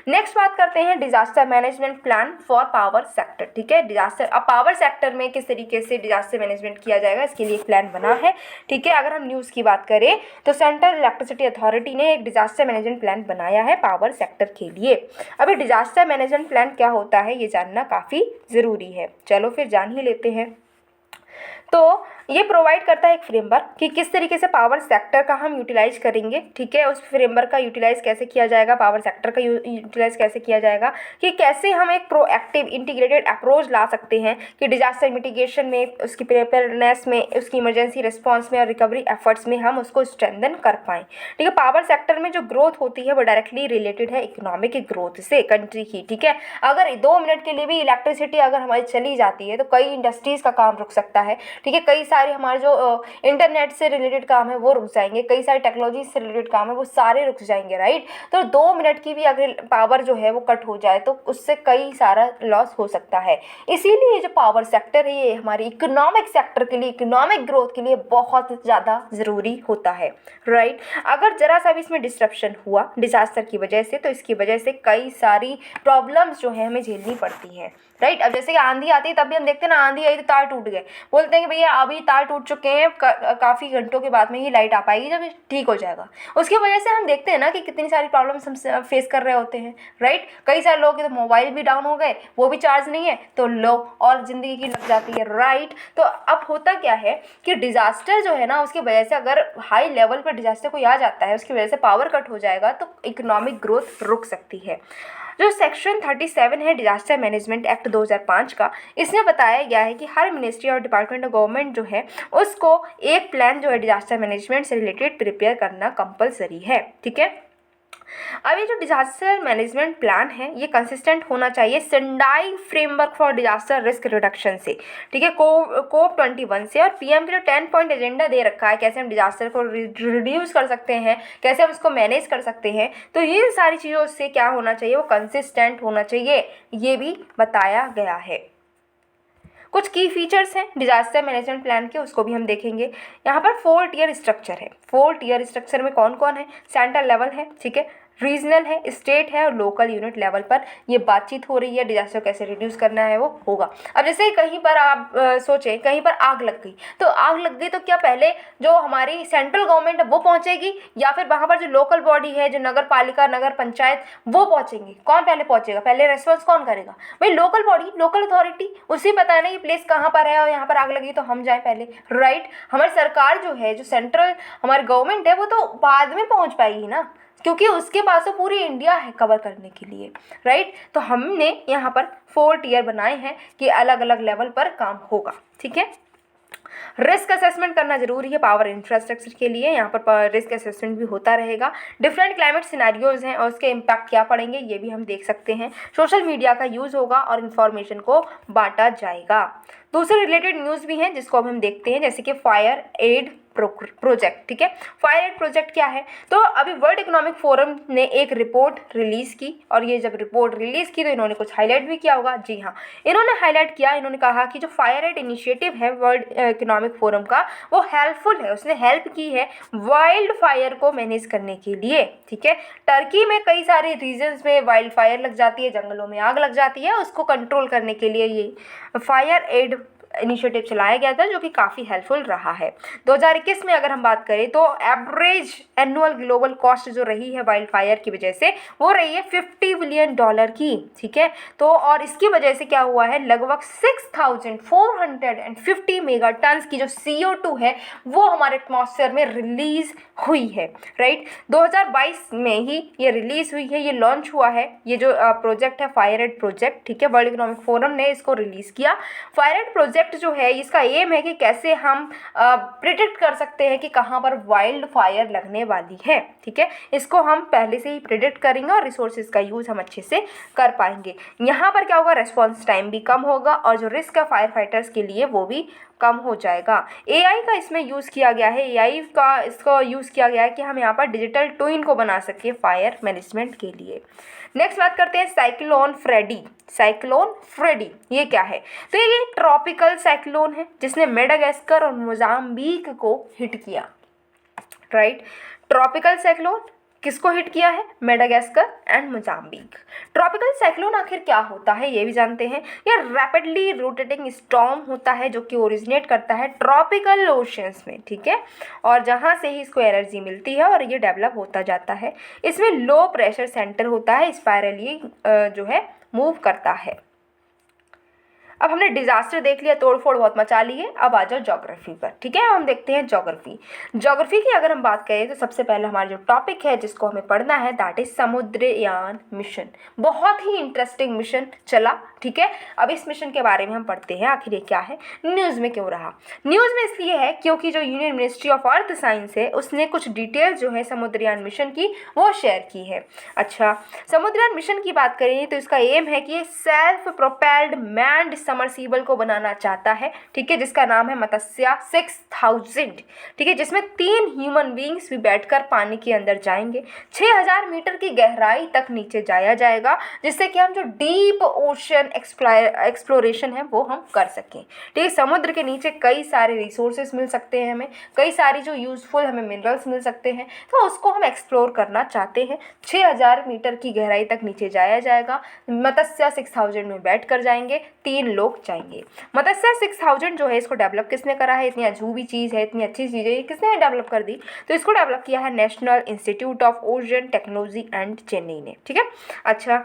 नेक्स्ट बात करते हैं disaster management plan for power sector, ठीक है। डिजास्टर, अब पावर सेक्टर में किस तरीके से डिजास्टर मैनेजमेंट किया जाएगा, इसके लिए एक प्लान बना है, ठीक है। अगर हम न्यूज़ की बात करें तो सेंट्रल इलेक्ट्रिसिटी अथॉरिटी ने एक डिजास्टर मैनेजमेंट प्लान बनाया है पावर सेक्टर के लिए। अभी डिजास्टर मैनेजमेंट प्लान क्या होता है ये जानना काफ़ी ज़रूरी है, चलो फिर जान ही लेते हैं। तो ये प्रोवाइड करता है एक फ्रेमवर्क कि किस तरीके से पावर सेक्टर का हम यूटिलाइज करेंगे, ठीक है। उस फ्रेमवर्क का यूटिलाइज कैसे किया जाएगा, पावर सेक्टर का यूटिलाइज कैसे किया जाएगा, कि कैसे हम एक प्रोएक्टिव इंटीग्रेटेड अप्रोच ला सकते हैं कि डिजास्टर मिटिगेशन में, उसकी प्रिपेयरनेस में, उसकी इमरजेंसी रिस्पॉन्स में और रिकवरी एफर्ट्स में हम उसको स्ट्रेंथन कर पाएँ, ठीक है। पावर सेक्टर में जो ग्रोथ होती है वो डायरेक्टली रिलेटेड है इकोनॉमिक ग्रोथ से कंट्री की, ठीक है। अगर 2 मिनट के लिए भी इलेक्ट्रिसिटी अगर हमारी चली जाती है तो कई इंडस्ट्रीज़ का काम रुक सकता है, ठीक है। कई सारे हमारे जो इंटरनेट से रिलेटेड काम है वो रुक जाएंगे, कई सारे टेक्नोलॉजी से रिलेटेड काम है वो सारे रुक जाएंगे, राइट। तो 2 मिनट की भी अगर पावर जो है वो कट हो जाए तो उससे कई सारा लॉस हो सकता है। इसीलिए जो पावर सेक्टर है ये हमारी इकोनॉमिक सेक्टर के लिए, इकोनॉमिक ग्रोथ के लिए बहुत ज़्यादा ज़रूरी होता है, राइट। अगर ज़रा सा भी इसमें डिस्ट्रप्शन हुआ डिजास्टर की वजह से तो इसकी वजह से कई सारी प्रॉब्लम्स जो है हमें झेलनी पड़ती हैं, राइट। अब जैसे कि आंधी आती है तब भी हम देखते हैं ना, आंधी आई तो तार टूट गए, बोलते हैं कि भैया अभी तार टूट चुके हैं, काफ़ी घंटों के बाद में ही लाइट आ पाएगी जब ठीक हो जाएगा। उसकी वजह से हम देखते हैं ना कि कितनी सारी प्रॉब्लम्स हम फेस कर रहे होते हैं, राइट। कई सारे लोग के तो मोबाइल भी डाउन हो गए, वो भी चार्ज नहीं है तो लो और ज़िंदगी की लग जाती है, राइट। तो अब होता क्या है कि डिज़ास्टर जो है ना उसकी वजह से अगर हाई लेवल पर डिज़ास्टर कोई आ जाता है, उसकी वजह से पावर कट हो जाएगा तो इकोनॉमिक ग्रोथ रुक सकती है। जो सेक्शन 37 है डिजास्टर मैनेजमेंट एक्ट 2005 का, इसमें बताया गया है कि हर मिनिस्ट्री और डिपार्टमेंट ऑफ गवर्नमेंट जो है उसको एक प्लान जो है डिजास्टर मैनेजमेंट से रिलेटेड प्रिपेयर करना कंपलसरी है। ठीक है, अब ये जो डिजास्टर मैनेजमेंट प्लान है ये कंसिस्टेंट होना चाहिए Sendai framework for disaster risk reduction से। ठीक है, कोप 21 से, और पीएम के जो 10 पॉइंट एजेंडा दे रखा है कैसे हम डिजास्टर को रिड्यूस कर सकते हैं, कैसे हम इसको मैनेज कर सकते हैं, तो ये सारी चीज़ों से क्या होना चाहिए, वो कंसिस्टेंट होना चाहिए, ये भी बताया गया है। कुछ की फीचर्स हैं डिजास्टर मैनेजमेंट प्लान के, उसको भी हम देखेंगे। यहाँ पर 4 टियर स्ट्रक्चर है। 4 टियर स्ट्रक्चर में कौन कौन है, सेंट्रल लेवल है, ठीक है, रीजनल है, स्टेट है, और लोकल यूनिट लेवल पर ये बातचीत हो रही है डिजास्टर कैसे रिड्यूस करना है वो होगा। अब जैसे कहीं पर आप सोचें कहीं पर आग लग गई, तो आग लग गई तो क्या पहले जो हमारी सेंट्रल गवर्नमेंट है वो पहुंचेगी, या फिर वहाँ पर जो लोकल बॉडी है, जो नगर पालिका, नगर पंचायत, वो पहुंचेंगे? कौन पहले पहुंचेगा, पहले रेस्पॉन्स कौन करेगा? भाई लोकल बॉडी, लोकल अथॉरिटी, उसी पता है ना ये प्लेस कहाँ पर है और यहाँ पर आग लगी तो हम जाएँ पहले, राइट। हमारी सरकार जो है, जो सेंट्रल हमारी गवर्नमेंट है, वो तो बाद में पहुँच पाएगी ना, क्योंकि उसके पास तो पूरी इंडिया है कवर करने के लिए, राइट। तो हमने यहाँ पर 4 टियर बनाए हैं कि अलग अलग लेवल पर काम होगा। ठीक है, रिस्क असेसमेंट करना जरूरी है पावर इंफ्रास्ट्रक्चर के लिए, यहाँ पर रिस्क असेसमेंट भी होता रहेगा। डिफरेंट क्लाइमेट सिनेरियोज हैं और उसके इम्पैक्ट क्या पड़ेंगे ये भी हम देख सकते हैं। सोशल मीडिया का यूज़ होगा और इन्फॉर्मेशन को बांटा जाएगा। दूसरे रिलेटेड न्यूज़ भी हैं जिसको अब हम देखते हैं, जैसे कि फायर एड प्रोजेक्ट। ठीक है, फायर एड प्रोजेक्ट क्या है, तो अभी वर्ल्ड इकोनॉमिक फोरम ने एक रिपोर्ट रिलीज़ की, और ये जब रिपोर्ट रिलीज़ की तो इन्होंने कुछ हाईलाइट भी किया होगा। जी हाँ, इन्होंने हाईलाइट किया, इन्होंने कहा कि जो फायर एड इनिशिएटिव है वर्ल्ड इकोनॉमिक फोरम का, वो हेल्पफुल है, उसने हेल्प की है वाइल्ड फायर को मैनेज करने के लिए। ठीक है, टर्की में कई सारे रीजन्स में वाइल्ड फायर लग जाती है, जंगलों में आग लग जाती है, उसको कंट्रोल करने के लिए ये फायर एड इनिशिएटिव चलाया गया था, जो कि काफ़ी हेल्पफुल रहा है। 2021 में अगर हम बात करें तो एवरेज एनुअल ग्लोबल कॉस्ट जो रही है वाइल्ड फायर की वजह से, वो रही है $50 बिलियन की। ठीक है, तो और इसकी वजह से क्या हुआ है, लगभग 6450 मेगा टन्स की जो CO2 है वो हमारे एटमॉस्फेयर में रिलीज हुई है, राइट। 2022 में ही ये रिलीज हुई है, ये लॉन्च हुआ है, ये जो प्रोजेक्ट है फायर एड प्रोजेक्ट। ठीक है, वर्ल्ड इकोनॉमिक फोरम ने इसको रिलीज किया। फायर एड प्रोजेक्ट जो है इसका एम है कि कैसे हम प्रिडिक्ट कर सकते हैं कि कहाँ पर वाइल्ड फायर लगने वाली है। ठीक है, इसको हम पहले से ही प्रिडिक्ट करेंगे और रिसोर्सेज का यूज़ हम अच्छे से कर पाएंगे। यहाँ पर क्या होगा, रेस्पॉन्स टाइम भी कम होगा और जो रिस्क है फायर फाइटर्स के लिए वो भी कम हो जाएगा। AI का इसमें यूज़ किया गया है, AI का इसको यूज़ किया गया है कि हम यहाँ पर डिजिटल ट्विन को बना सकें फायर मैनेजमेंट के लिए। नेक्स्ट बात करते हैं साइक्लोन फ्रेडी। साइक्लोन फ्रेडी ये क्या है, तो ये ट्रॉपिकल साइक्लोन है जिसने मेडागास्कर और मोजाम्बिक को हिट किया, राइट। ट्रॉपिकल साइक्लोन किसको हिट किया है, Madagascar and Mozambique. Tropical cyclone आखिर क्या होता है ये भी जानते हैं। यह रैपिडली रोटेटिंग स्टॉर्म होता है जो कि ओरिजिनेट करता है ट्रॉपिकल ओशंस में। ठीक है, और जहाँ से ही इसको एनर्जी मिलती है और ये डेवलप होता जाता है। इसमें लो प्रेशर सेंटर होता है, स्पाइरली जो है मूव करता है। अब हमने डिजास्टर देख लिया, तोड़फोड़ बहुत मचा ली है, अब आ जाओ ज्योग्राफी पर। ठीक है, हम देखते हैं ज्योग्राफी। ज्योग्राफी की अगर हम बात करें तो सबसे पहले हमारा जो टॉपिक है जिसको हमें पढ़ना है दैट इज समुद्रयान मिशन। बहुत ही इंटरेस्टिंग मिशन चला। ठीक है, अब इस मिशन के बारे में हम पढ़ते हैं आखिर ये क्या है, न्यूज़ में क्यों रहा। न्यूज़ में इसलिए है क्योंकि जो union ministry of earth science है उसने कुछ डिटेल्स जो है समुद्रयान मिशन की वो शेयर की है। अच्छा, समुद्रयान मिशन की बात करें तो इसका एम है कि ये सेल्फ प्रोपेल्ड मैन्ड सबमर्सिबल को बनाना चाहता है। ठीक है, जिसका नाम है मत्स्य 6000। ठीक है, जिसमें 3 ह्यूमन बींग्स भी बैठकर पानी के अंदर जाएंगे। 6000 मीटर की गहराई तक नीचे जाया जाएगा, जिससे कि हम जो डीप ओशन एक्सप्लोरेशन है वो हम कर सकें। ठीक है, समुद्र के नीचे कई सारे रिसोर्सेज मिल सकते हैं हमें, कई सारी जो यूजफुल हमें मिनरल्स मिल सकते हैं, तो उसको हम एक्सप्लोर करना चाहते हैं। 6000 मीटर की गहराई तक नीचे जाया जाएगा। मत्स्य 6000 में बैठ कर जाएंगे, 3 लोग जाएंगे। मत्स्य 6000 जो है इसको डेवलप किसने करा है, इतनी अजूबी चीज़ है, इतनी अच्छी चीज़ है, ये किसने डेवलप कर दी, तो इसको डेवलप किया है national institute of ocean technology and Chennai ने। ठीक है, अच्छा,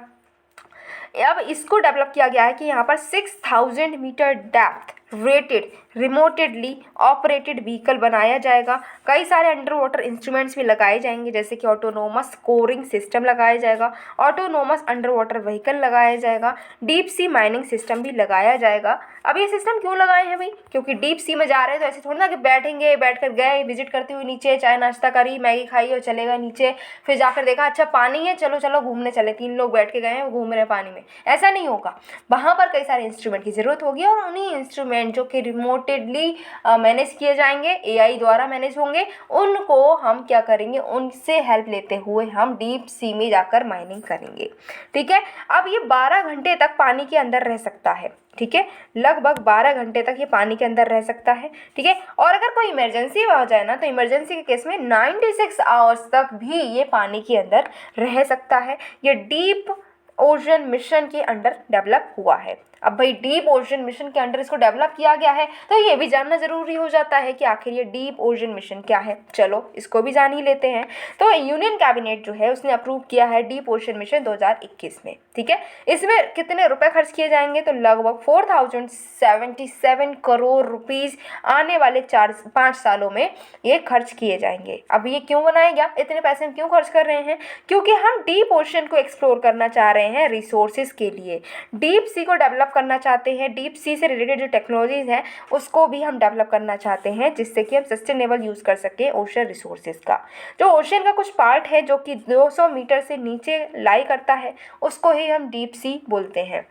अब इसको डेवलप किया गया है कि यहाँ पर 6000 metre depth rated remotely operated vehicle बनाया जाएगा। कई सारे अंडर वाटर इंस्ट्रूमेंट्स भी लगाए जाएंगे, जैसे कि ऑटोनोमस कोरिंग सिस्टम लगाया जाएगा, ऑटोनोमस अंडर वाटर व्हीकल लगाया जाएगा, डीप सी माइनिंग सिस्टम भी लगाया जाएगा। अब ये सिस्टम क्यों लगाए हैं भाई? क्योंकि डीप सी में जा रहे हैं तो ऐसे थोड़ी ना कि बैठेंगे, बैठ कर गए विजिट करते हुए नीचे, चाय नाश्ता करी, मैगी खाई और चले गए नीचे, फिर जाकर देखा अच्छा पानी है, चलो चलो घूमने चले, 3 लोग बैठ के गए हैं, घूम रहे हैं पानी में। ऐसा नहीं होगा, वहाँ पर कई सारे इंस्ट्रूमेंट की ज़रूरत होगी और उन्हीं इंस्ट्रूमेंट जो कि रिमोटेडली मैनेज किए जाएंगे, एआई द्वारा मैनेज होंगे, उनको हम क्या करेंगे, उनसे हेल्प लेते हुए हम डीप सी में जाकर माइनिंग करेंगे। ठीक है, अब ये 12 घंटे तक पानी के अंदर रह सकता है। ठीक है, लगभग 12 घंटे तक ये पानी के अंदर रह सकता है। ठीक है, और अगर कोई इमरजेंसी हो जाए ना, तो इमरजेंसी के केस में 96 आवर्स तक भी ये पानी के अंदर रह सकता है। ये डीप ओशन मिशन के अंडर डेवलप हुआ है। अब भाई डीप ओशन मिशन के अंडर इसको डेवलप किया गया है, तो ये भी जानना ज़रूरी हो जाता है कि आखिर ये डीप ओशन मिशन क्या है। चलो इसको भी जान ही लेते हैं। तो यूनियन कैबिनेट जो है उसने अप्रूव किया है डीप ओशन मिशन 2021 में। ठीक है, इसमें कितने रुपए खर्च किए जाएंगे? तो लगभग 4077 करोड़ रुपीस आने वाले 5 सालों में ये खर्च किए जाएंगे। अब ये क्यों बनाया गया, इतने पैसे हम क्यों खर्च कर रहे हैं? क्योंकि हम डीप ओशन को एक्सप्लोर करना चाह रहे हैं रिसोर्सेज के लिए, डीप सी को डेवलप करना चाहते हैं, डीप सी से रिलेटेड जो टेक्नोलॉजीज हैं उसको भी हम डेवलप करना चाहते हैं, जिससे कि हम सस्टेनेबल यूज़ कर सकें ओशन रिसोर्सेज का। जो ओशन का कुछ पार्ट है जो कि 200 मीटर से नीचे लाई करता है, उसको ही हम डीप सी बोलते हैं।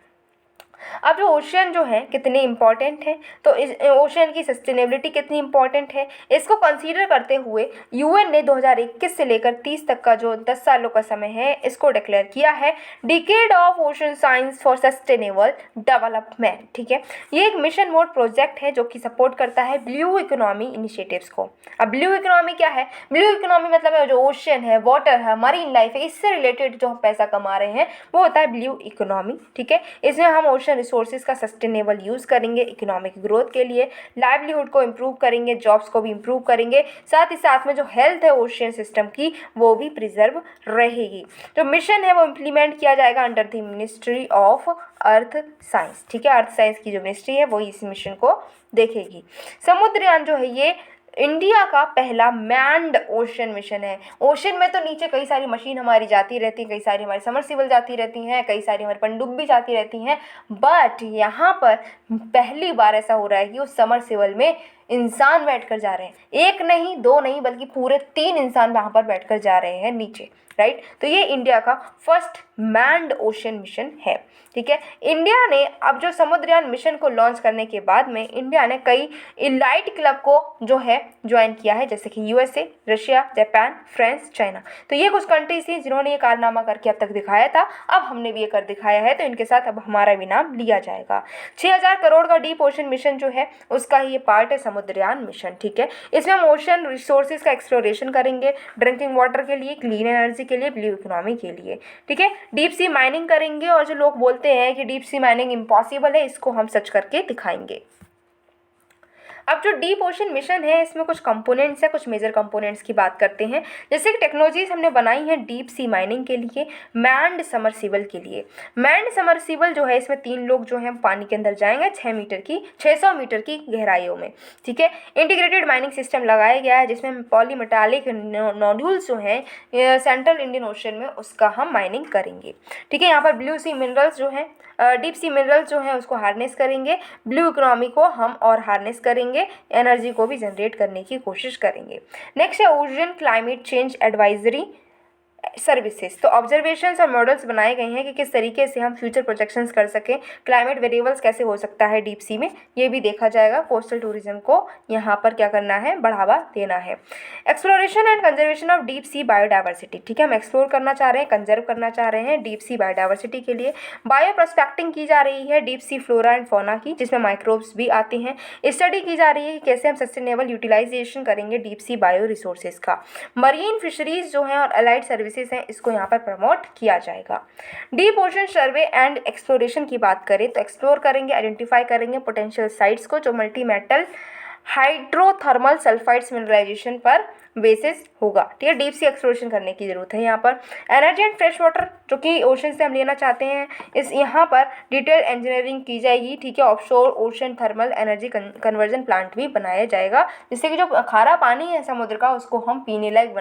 अब जो ओशन जो है कितने इम्पॉर्टेंट है, तो इस ओशन की सस्टेनेबिलिटी कितनी इम्पॉर्टेंट है, इसको कंसीडर करते हुए यूएन ने 2021 से लेकर 30 तक का जो 10 सालों का समय है इसको डिक्लेयर किया है decade of ocean science for sustainable development. ठीक है, ये एक मिशन मोड प्रोजेक्ट है जो कि सपोर्ट करता है ब्लू इकोनॉमी इनिशिएटिव्स को। अब ब्लू इकोनॉमी क्या है? ब्लू इकोनॉमी मतलब है जो ओशन है, वाटर है, मरीन लाइफ है, इससे रिलेटेड जो हम पैसा कमा रहे हैं वो होता है ब्लू इकोनॉमी। ठीक है, इसमें हम ओशन रिसोर्सेज का सस्टेनेबल यूज़ करेंगे इकोनॉमिक ग्रोथ के लिए, लाइवलीहुड को इम्प्रूव करेंगे, जॉब्स को भी इम्प्रूव करेंगे, साथ ही साथ में जो हेल्थ है ओशियन सिस्टम की वो भी प्रिजर्व रहेगी। जो मिशन है वो इम्प्लीमेंट किया जाएगा under the ministry of earth science. ठीक है, अर्थ साइंस की जो मिनिस्ट्री है वो इस मिशन को देखेगी। समुद्रयान जो है ये इंडिया का पहला मैन्ड ओशन मिशन है। ओशन में तो नीचे कई सारी मशीन हमारी जाती रहती हैं, कई सारी हमारी समरसिबल जाती रहती हैं, कई सारी हमारी पनडुब्बी जाती रहती हैं, बट यहाँ पर पहली बार ऐसा हो रहा है कि उस समरसिबल में इंसान बैठकर जा रहे हैं। एक नहीं, दो नहीं, बल्कि पूरे 3 इंसान वहाँ पर बैठकर जा रहे हैं नीचे। राइट, तो ये इंडिया का फर्स्ट मैन्ड ओशन मिशन है। ठीक है, इंडिया ने अब जो समुद्रयान मिशन को लॉन्च करने के बाद में इंडिया ने कई इलाइट क्लब को जो है ज्वाइन किया है, जैसे कि USA, Russia, Japan, France, China. तो ये कुछ कंट्रीज थी जिन्होंने ये कारनामा करके अब तक दिखाया था, अब हमने भी ये कर दिखाया है, तो इनके साथ अब हमारा भी नाम लिया जाएगा। 6000 करोड़ का डीप ओशन मिशन जो है उसका ही ये पार्ट है समुद्रयान मिशन। ठीक है, इसमें हम ओशन रिसोर्सेज का एक्सप्लोरेशन करेंगे, ड्रिंकिंग वाटर के लिए, क्लीन एनर्जी के लिए, ब्लू इकोनॉमी के लिए। ठीक है, डीप सी माइनिंग करेंगे, और जो लोग बोलते हैं कि डीप सी माइनिंग इम्पॉसिबल है, इसको हम सच करके दिखाएंगे। अब जो डीप ओशन मिशन है इसमें कुछ कंपोनेंट्स है, कुछ मेजर कंपोनेंट्स की बात करते हैं। जैसे कि टेक्नोलॉजीज हमने बनाई हैं डीप सी माइनिंग के लिए, मैन्ड समरसिबल के लिए। मैन्ड समरसिबल जो है इसमें 3 लोग जो हैं पानी के अंदर जाएंगे 600 मीटर की गहराइयों में। ठीक है, इंटीग्रेटेड माइनिंग सिस्टम लगाया गया है जिसमें पॉलीमेटालिक नोड्यूल्स जो हैं सेंट्रल इंडियन ओशन में उसका हम माइनिंग करेंगे। ठीक है, यहाँ पर ब्लू सी मिनरल्स जो हैं, डीप सी मिनरल्स जो हैं उसको हार्नेस करेंगे, ब्लू इकोनॉमी को हम और हार्नेस करेंगे, एनर्जी को भी जनरेट करने की कोशिश करेंगे। नेक्स्ट है ocean climate change advisory services. तो ऑब्जर्वेशंस और मॉडल्स बनाए गए हैं कि किस तरीके से हम फ्यूचर प्रोजेक्शंस कर सकें, क्लाइमेट वेरिएबल्स कैसे हो सकता है डीप सी में, ये भी देखा जाएगा। कोस्टल टूरिज्म को यहाँ पर क्या करना है, बढ़ावा देना है। Exploration and conservation of deep sea biodiversity. ठीक है, हम एक्सप्लोर करना चाह रहे हैं, कंजर्व करना चाह रहे हैं डीप सी बायोडाइवर्सिटी के लिए। बायो प्रोस्पेक्टिंग की जा रही है deep sea flora and fauna की, जिसमें माइक्रोब्स भी आते हैं। स्टडी की जा रही है कि कैसे हम सस्टेनेबल यूटिलाइजेशन करेंगे डीप सी बायो रिसोर्सेज का। मरीन फिशरीज जो हैं और अलाइड सर्विसेज हैं इसको यहाँ पर प्रमोट किया जाएगा। Deep ocean survey and exploration की बात करें तो एक्सप्लोर करेंगे, आइडेंटिफाई करेंगे पोटेंशियल साइट्स को जो multi metal hydrothermal sulphides mineralisation पर बेसिस होगा, ठीक है। डीप सी एक्सप्लोरेशन करने की ज़रूरत है यहाँ पर। एनर्जी एंड फ्रेश वाटर जो कि ओशन से हम लेना चाहते हैं, इस यहाँ पर डिटेल इंजीनियरिंग की जाएगी, ठीक है। Offshore ocean thermal energy conversion plant भी बनाया जाएगा, जिससे कि जो खारा पानी है समुद्र का उसको हम पीने लायक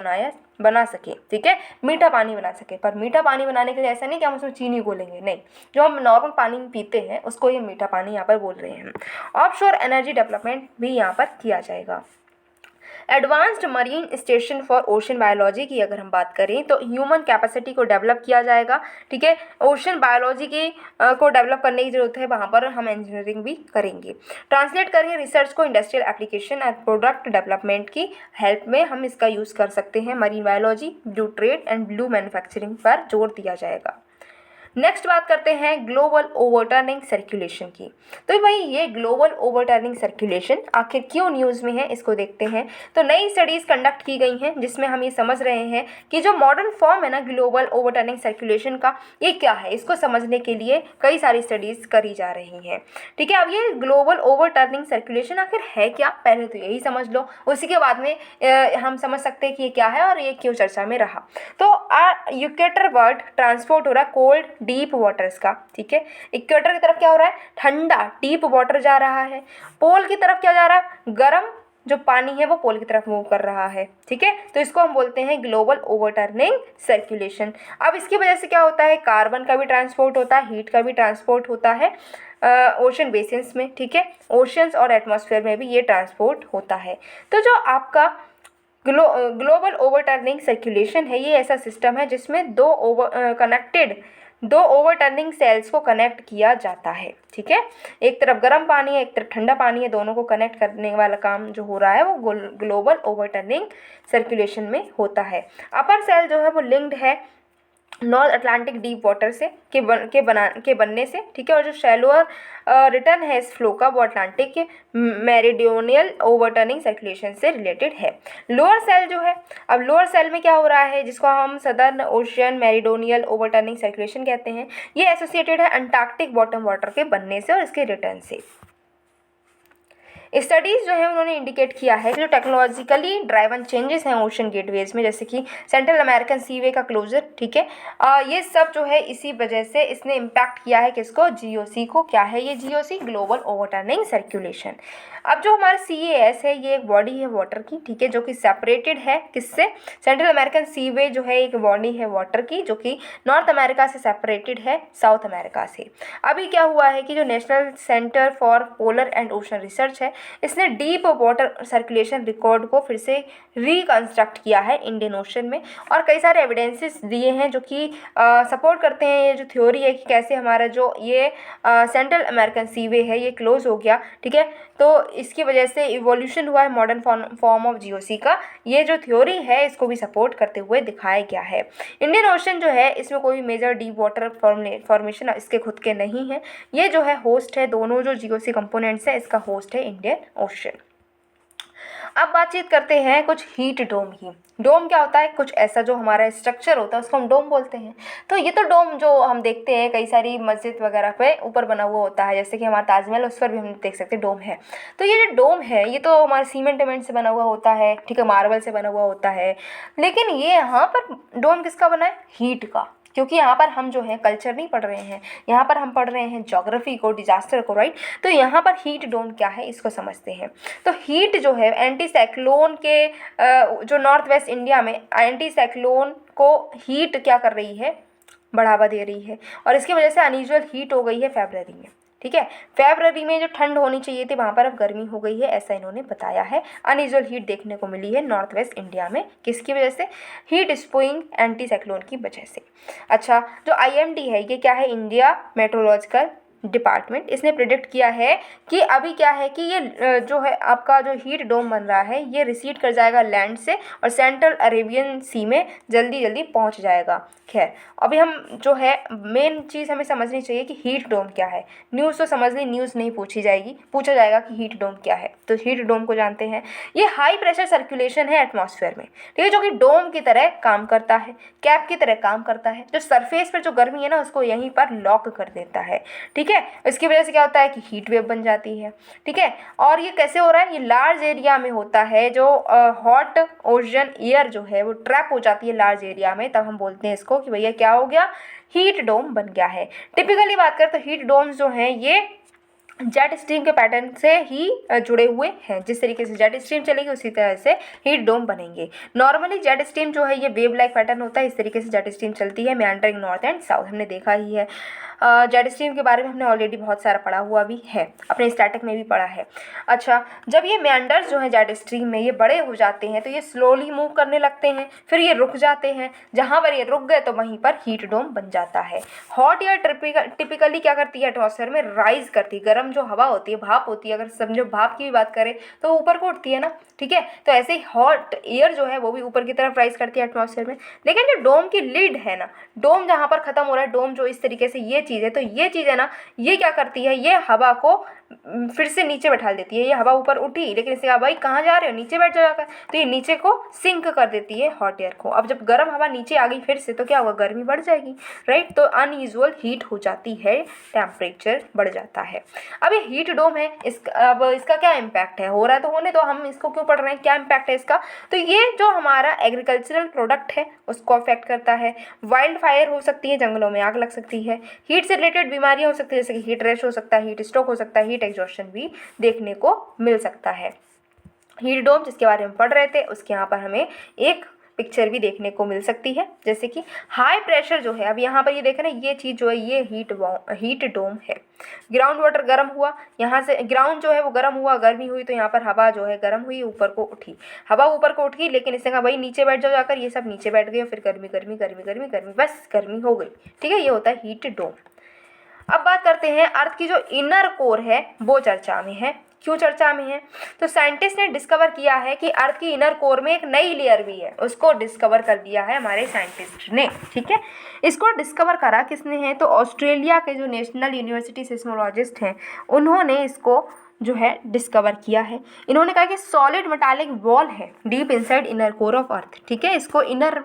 बना सके, ठीक है, मीठा पानी बना सके। पर मीठा पानी बनाने के लिए ऐसा नहीं कि हम उसमें चीनी घोलेंगे, नहीं, जो हम नॉर्मल पानी पीते हैं उसको ये मीठा पानी यहाँ पर बोल रहे हैं। ऑफशोर एनर्जी डेवलपमेंट भी यहाँ पर किया जाएगा। Advanced marine station for ocean biology की अगर हम बात करें तो ह्यूमन कैपेसिटी को डेवलप किया जाएगा, ठीक है। ओशन बायोलॉजी की को डेवलप करने की ज़रूरत है, वहाँ पर हम इंजीनियरिंग भी करेंगे। ट्रांसलेट करेंगे रिसर्च को industrial application and product development की हेल्प में हम इसका यूज़ कर सकते हैं। Marine biology, blue trade and blue manufacturing पर जोर दिया जाएगा। नेक्स्ट बात करते हैं ग्लोबल ओवरटर्निंग सर्कुलेशन की। तो भाई ये ग्लोबल ओवरटर्निंग सर्कुलेशन आखिर क्यों न्यूज़ में है, इसको देखते हैं। तो नई स्टडीज़ कंडक्ट की गई हैं जिसमें हम ये समझ रहे हैं कि जो मॉडर्न फॉर्म है ना ग्लोबल ओवरटर्निंग सर्कुलेशन का, ये क्या है, इसको समझने के लिए कई सारी स्टडीज़ करी जा रही हैं, ठीक है। अब ये ग्लोबल ओवरटर्निंग सर्कुलेशन आखिर है क्या, पहले तो यही समझ लो, उसी के बाद में हम समझ सकते हैं कि ये क्या है और ये क्यों चर्चा में रहा। तो इक्वेटर वर्ल्ड ट्रांसपोर्ट हो रहा है कोल्ड डीप वाटर्स का, ठीक है। इक्वेटर की तरफ क्या हो रहा है, ठंडा डीप वाटर जा रहा है। पोल की तरफ क्या जा रहा है, गर्म जो पानी है वो पोल की तरफ मूव कर रहा है, ठीक है। तो इसको हम बोलते हैं ग्लोबल ओवरटर्निंग सर्कुलेशन। अब इसकी वजह से क्या होता है, कार्बन का भी ट्रांसपोर्ट होता है, हीट का भी ट्रांसपोर्ट होता है ओशन बेसिन्स में, ठीक है। ओशंस और एटमॉस्फेयर में भी ये ट्रांसपोर्ट होता है। तो जो आपका ग्लोबल ओवरटर्निंग सर्कुलेशन है, ये ऐसा सिस्टम है जिसमें दो ओवरटर्निंग सेल्स को कनेक्ट किया जाता है, ठीक है। एक तरफ गर्म पानी है, एक तरफ ठंडा पानी है, दोनों को कनेक्ट करने वाला काम जो हो रहा है वो ग्लोबल ओवरटर्निंग सर्कुलेशन में होता है। अपर सेल जो है वो लिंक्ड है नॉर्थ अटलांटिक डीप वाटर से के बनने से, ठीक है। और जो शैलोअर रिटर्न है इस फ्लो का वो अटलांटिक के मेरिडियोनियल ओवरटर्निंग सर्कुलेशन से रिलेटेड है। लोअर सेल जो है, अब लोअर सेल में क्या हो रहा है जिसको हम सदर्न ओशियन मेरिडियोनियल ओवरटर्निंग सर्कुलेशन कहते हैं, ये एसोसिएटेड है अंटार्कटिक बॉटम वाटर के बनने से और इसके रिटर्न से। स्टडीज़ जो है उन्होंने इंडिकेट किया है कि जो टेक्नोलॉजिकली ड्राइवन चेंजेस हैं ओशन गेटवेज में, जैसे कि सेंट्रल अमेरिकन सीवे का क्लोजर, ठीक है, ये सब जो है इसी वजह से इसने इम्पैक्ट किया है किसको, जीओसी को। क्या है ये जीओसी, ग्लोबल ओवरटर्निंग सर्कुलेशन। अब जो हमारा CAS है ये एक बॉडी है वाटर की, ठीक है, जो कि सेपरेटेड है किससे, सेंट्रल अमेरिकन सीवे जो है एक बॉडी है वाटर की जो कि नॉर्थ अमेरिका से सेपरेटेड है साउथ अमेरिका से। अभी क्या हुआ है कि जो national centre for polar and ocean research है, इसने डीप वाटर सर्कुलेशन रिकॉर्ड को फिर से रिकंस्ट्रक्ट किया है इंडियन ओशन में, और कई सारे एविडेंसेस दिए हैं जो कि सपोर्ट करते हैं ये जो थ्योरी है कि कैसे हमारा जो ये सेंट्रल अमेरिकन सीवे है ये क्लोज हो गया, ठीक है। तो इसकी वजह से इवोल्यूशन हुआ है मॉडर्न फॉर्म ऑफ जीओसी का। ये जो थ्योरी है इसको भी सपोर्ट करते हुए दिखाया गया है। इंडियन ओशन जो है इसमें कोई मेजर डीप वाटर फॉर्मेशन इसके खुद के नहीं है, ये जो है होस्ट है, दोनों जो जीओसी कंपोनेंट्स है इसका होस्ट है इंडियन ओशन। अब बातचीत करते हैं कुछ हीट डोम की। डोम क्या होता है, कुछ ऐसा जो हमारा स्ट्रक्चर होता है उसको हम डोम बोलते हैं। तो ये तो डोम जो हम देखते हैं कई सारी मस्जिद वगैरह पे ऊपर बना हुआ होता है, जैसे कि हमारा ताजमहल, उस पर भी हम देख सकते हैं डोम है। तो ये जो डोम है ये तो हमारे सीमेंट से बना हुआ होता है, ठीक है, मार्बल से बना हुआ होता है। लेकिन ये यहाँ पर डोम किसका बना है, हीट का, क्योंकि यहाँ पर हम जो है कल्चर नहीं पढ़ रहे हैं, यहाँ पर हम पढ़ रहे हैं ज्योग्राफी को, डिजास्टर को, राइट। तो यहाँ पर हीट डोम क्या है इसको समझते हैं। तो हीट जो है एंटी साइक्लोन के जो नॉर्थ वेस्ट इंडिया में एंटी साइक्लोन को हीट क्या कर रही है, बढ़ावा दे रही है, और इसकी वजह से अनयूजुअल हीट हो गई है फेब्रुअरी में, ठीक है। फेब्रुअरी में जो ठंड होनी चाहिए थी वहाँ पर अब गर्मी हो गई है, ऐसा इन्होंने बताया है। अनयूजुअल हीट देखने को मिली है नॉर्थ वेस्ट इंडिया में, किसकी वजह से, हीट स्प्रोइंग एंटी साइक्लोन की वजह से। अच्छा, जो IMD है ये क्या है, इंडिया मेट्रोलॉजिकल डिपार्टमेंट, इसने प्रिडिक्ट किया है कि अभी क्या है कि ये जो है आपका जो हीट डोम बन रहा है ये रिसीड कर जाएगा लैंड से और सेंट्रल अरेबियन सी में जल्दी पहुंच जाएगा। खैर, अभी हम जो है मेन चीज़ हमें समझनी चाहिए कि हीट डोम क्या है। न्यूज़ तो समझ ली, न्यूज़ नहीं पूछा जाएगा कि हीट डोम क्या है। तो हीट डोम को जानते हैं, ये हाई प्रेशर सर्कुलेशन है एटमॉस्फेयर में, ठीक है, जो कि डोम की तरह काम करता है, कैप की तरह काम करता है। जो सरफेस पर जो गर्मी है ना उसको यहीं पर लॉक कर देता है, ठीक है। है। इसकी वजह से क्या होता है कि हीट वेव बन जाती है, ठीक है। और ये कैसे हो रहा है, ये लार्ज एरिया में होता है, जो हॉट ओशन एयर जो है वो ट्रैप हो जाती है लार्ज एरिया में, तब हम बोलते हैं इसको कि भैया क्या हो गया, हीट डोम बन गया है। टिपिकली बात करें तो हीट डोम्स जो हैं ये जेट स्ट्रीम के पैटर्न से ही जुड़े हुए हैं। जिस तरीके से जेट स्ट्रीम चलेगी उसी तरह से हीट डोम बनेंगे। नॉर्मली जेट स्ट्रीम जो है ये वेव लाइक पैटर्न होता है, इस तरीके से जेट स्ट्रीम चलती है मेंडरिंग नॉर्थ एंड साउथ, हमने देखा ही है। जेट स्ट्रीम के बारे में हमने ऑलरेडी बहुत सारा पढ़ा हुआ भी है, अपने स्टैटिक में भी पढ़ा है। अच्छा, जब ये मेंडर्स जो है जेट स्ट्रीम में ये बड़े हो जाते हैं तो ये स्लोली मूव करने लगते हैं, फिर ये रुक जाते हैं। जहाँ पर ये रुक गए तो वहीं पर हीट डोम बन जाता है। हॉट एयर टिपिकली क्या करती है, एटमॉस्फेयर में राइज करती है। गर्म जो हवा होती है, भाप होती है, अगर समझो भाप की भी बात करें तो ऊपर को उठती है ना, ठीक है। तो ऐसे ही हॉट एयर जो है वो भी ऊपर की तरफ राइज करती है एटमॉस्फेयर में। लेकिन जो डोम की लिड है ना, डोम जहाँ पर खत्म हो रहा है, डोम जो इस तरीके से ये चीज़ है, तो ये चीज़ है ना, ये क्या करती है, ये हवा को फिर से नीचे बैठा देती है। ये हवा ऊपर उठी लेकिन इससे कहा भाई कहाँ जा रहे हो, नीचे बैठ जाकर, तो ये नीचे को सिंक कर देती है हॉट एयर को। अब जब गर्म हवा नीचे आ गई फिर से तो क्या होगा, गर्मी बढ़ जाएगी, राइट। तो अनयूजुअल हीट हो जाती है, टेम्परेचर बढ़ जाता है। अब ये हीट डोम है, अब इसका क्या इम्पैक्ट है, हो रहा है तो होने दो, हम इसको क्यों पढ़ रहे हैं, क्या इम्पैक्ट है इसका। तो ये जो हमारा एग्रीकल्चरल प्रोडक्ट है उसको अफेक्ट करता है। वाइल्ड फायर हो सकती है, जंगलों में आग लग सकती है। हीट से रिलेटेड बीमारियां हो सकती है, जैसे कि हीट रैश हो सकता है, हीट स्ट्रोक हो सकता है, हीट एग्जॉस्शन भी देखने को मिल सकता है। हीट डोम जिसके बारे में पढ़ रहे थे उसके यहाँ पर हमें एक पिक्चर भी देखने को मिल सकती है, जैसे कि हाई प्रेशर जो है, अब यहाँ पर ये देखें ना, ये चीज़ जो है ये हीट डोम है। ग्राउंड वाटर गर्म हुआ, यहाँ से ग्राउंड जो है वो गर्म हुआ, गर्मी हुई तो यहाँ पर हवा जो है गर्म हुई, ऊपर को उठी, हवा ऊपर को उठी, लेकिन इसने कहा भाई नीचे बैठ जाओ जाकर, ये सब नीचे बैठ गए, फिर गर्मी गर्मी गर्मी गर्मी गर्मी, बस गर्मी हो गई, ठीक है। ये होता है हीट डोम। अब बात करते हैं अर्थ की जो इनर कोर है वो चर्चा में है। क्यों चर्चा में है, तो साइंटिस्ट ने डिस्कवर किया है कि अर्थ की इनर कोर में एक नई लेयर भी है, उसको डिस्कवर कर दिया है हमारे साइंटिस्ट ने, ठीक है। इसको डिस्कवर करा किसने है, तो ऑस्ट्रेलिया के जो नेशनल यूनिवर्सिटी सिस्मोलॉजिस्ट हैं उन्होंने इसको जो है डिस्कवर किया है। इन्होंने कहा कि सॉलिड मेटालिक वॉल है deep inside inner core of earth, ठीक है। इसको इनर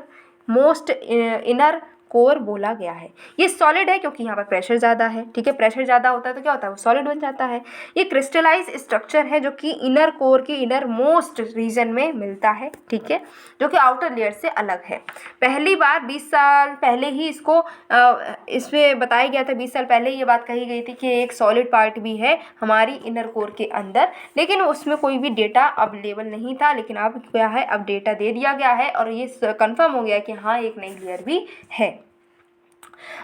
कोर बोला गया है। ये सॉलिड है क्योंकि यहाँ पर प्रेशर ज़्यादा है, ठीक है। प्रेशर ज़्यादा होता है तो क्या होता है, वो सॉलिड बन जाता है। ये क्रिस्टलाइज स्ट्रक्चर है जो कि इनर कोर की इनर मोस्ट रीजन में मिलता है, ठीक है, जो कि आउटर लेयर से अलग है। पहली बार 20 साल पहले ही इसको इसमें बताया गया था, 20 साल पहले ये बात कही गई थी कि एक सॉलिड पार्ट भी है हमारी इनर कोर के अंदर, लेकिन उसमें कोई भी डेटा अवेलेबल नहीं था। लेकिन अब क्या है, अब डेटा दे दिया गया है और ये कंफर्म हो गया कि हाँ एक नई लेयर भी है।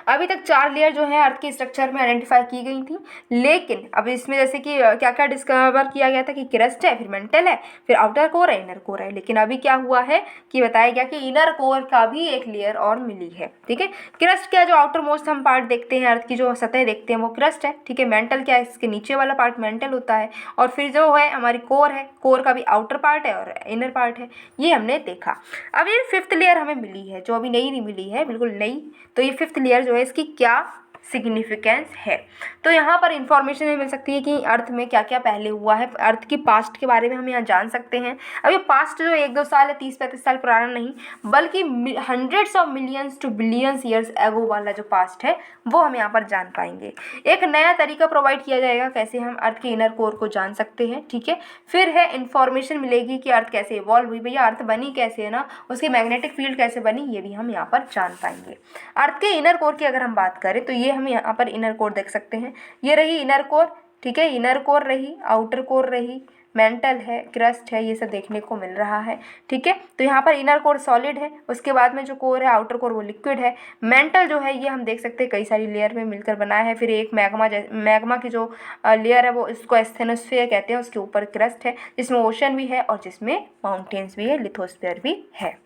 अभी तक 4 लेयर जो है अर्थ के स्ट्रक्चर में आइडेंटिफाई की गई थी, लेकिन अब इसमें जैसे कि क्या क्या डिस्कवर किया गया था कि क्रस्ट है, फिर मेंटल है, फिर आउटर कोर है, इनर कोर है। लेकिन अभी क्या हुआ है कि बताया गया कि इनर कोर का भी एक लेयर और मिली है, ठीक है। क्रस्ट क्या, जो आउटर मोस्ट हम पार्ट देखते हैं, अर्थ की जो सतह देखते हैं वो क्रस्ट है, ठीक है। मेंटल क्या है, इसके नीचे वाला पार्ट मेंटल होता है। और फिर जो है हमारी कोर है, कोर का भी आउटर पार्ट है और इनर पार्ट है, ये हमने देखा। अब ये 5th लेयर हमें मिली है, जो अभी नई नहीं मिली है, बिल्कुल नई। तो ये 5th लेयर जो है इसकी क्या सिग्निफिकेंस है, तो यहाँ पर इंफॉर्मेशन मिल सकती है कि अर्थ में क्या क्या पहले हुआ है, अर्थ की पास्ट के बारे में हम यहाँ जान सकते हैं। अब ये पास्ट जो 1-2 साल है, 30-35 साल पुराना नहीं, बल्कि hundreds of millions to billions years ago वाला जो पास्ट है वो हम यहाँ पर जान पाएंगे। एक नया तरीका प्रोवाइड किया जाएगा कैसे हम अर्थ के इनर कोर को जान सकते हैं, ठीक है। फिर है इंफॉर्मेशन मिलेगी कि अर्थ कैसे इवॉल्व हुई, भैया अर्थ बनी कैसे है ना, उसकी मैग्नेटिक फील्ड कैसे बनी, ये भी हम यहाँ पर जान पाएंगे। अर्थ के इनर कोर की अगर हम बात करें तो ये हम यहाँ पर इनर कोर देख सकते हैं, ये रही इनर कोर, ठीक है। इनर कोर रही, आउटर कोर रही, मेंटल है, क्रस्ट है, ये सब देखने को मिल रहा है, ठीक है। तो यहाँ पर इनर कोर सॉलिड है, उसके बाद में जो कोर है आउटर कोर वो लिक्विड है। मेंटल जो है ये हम देख सकते हैं कई सारी लेयर में मिलकर बना है। फिर एक मैग्मा की जो लेयर है वो इसको एस्थेनोस्फीयर कहते हैं, उसके ऊपर क्रस्ट है जिसमें ओशन भी है और जिसमें माउंटेन्स भी है, लिथोस्फीयर भी है।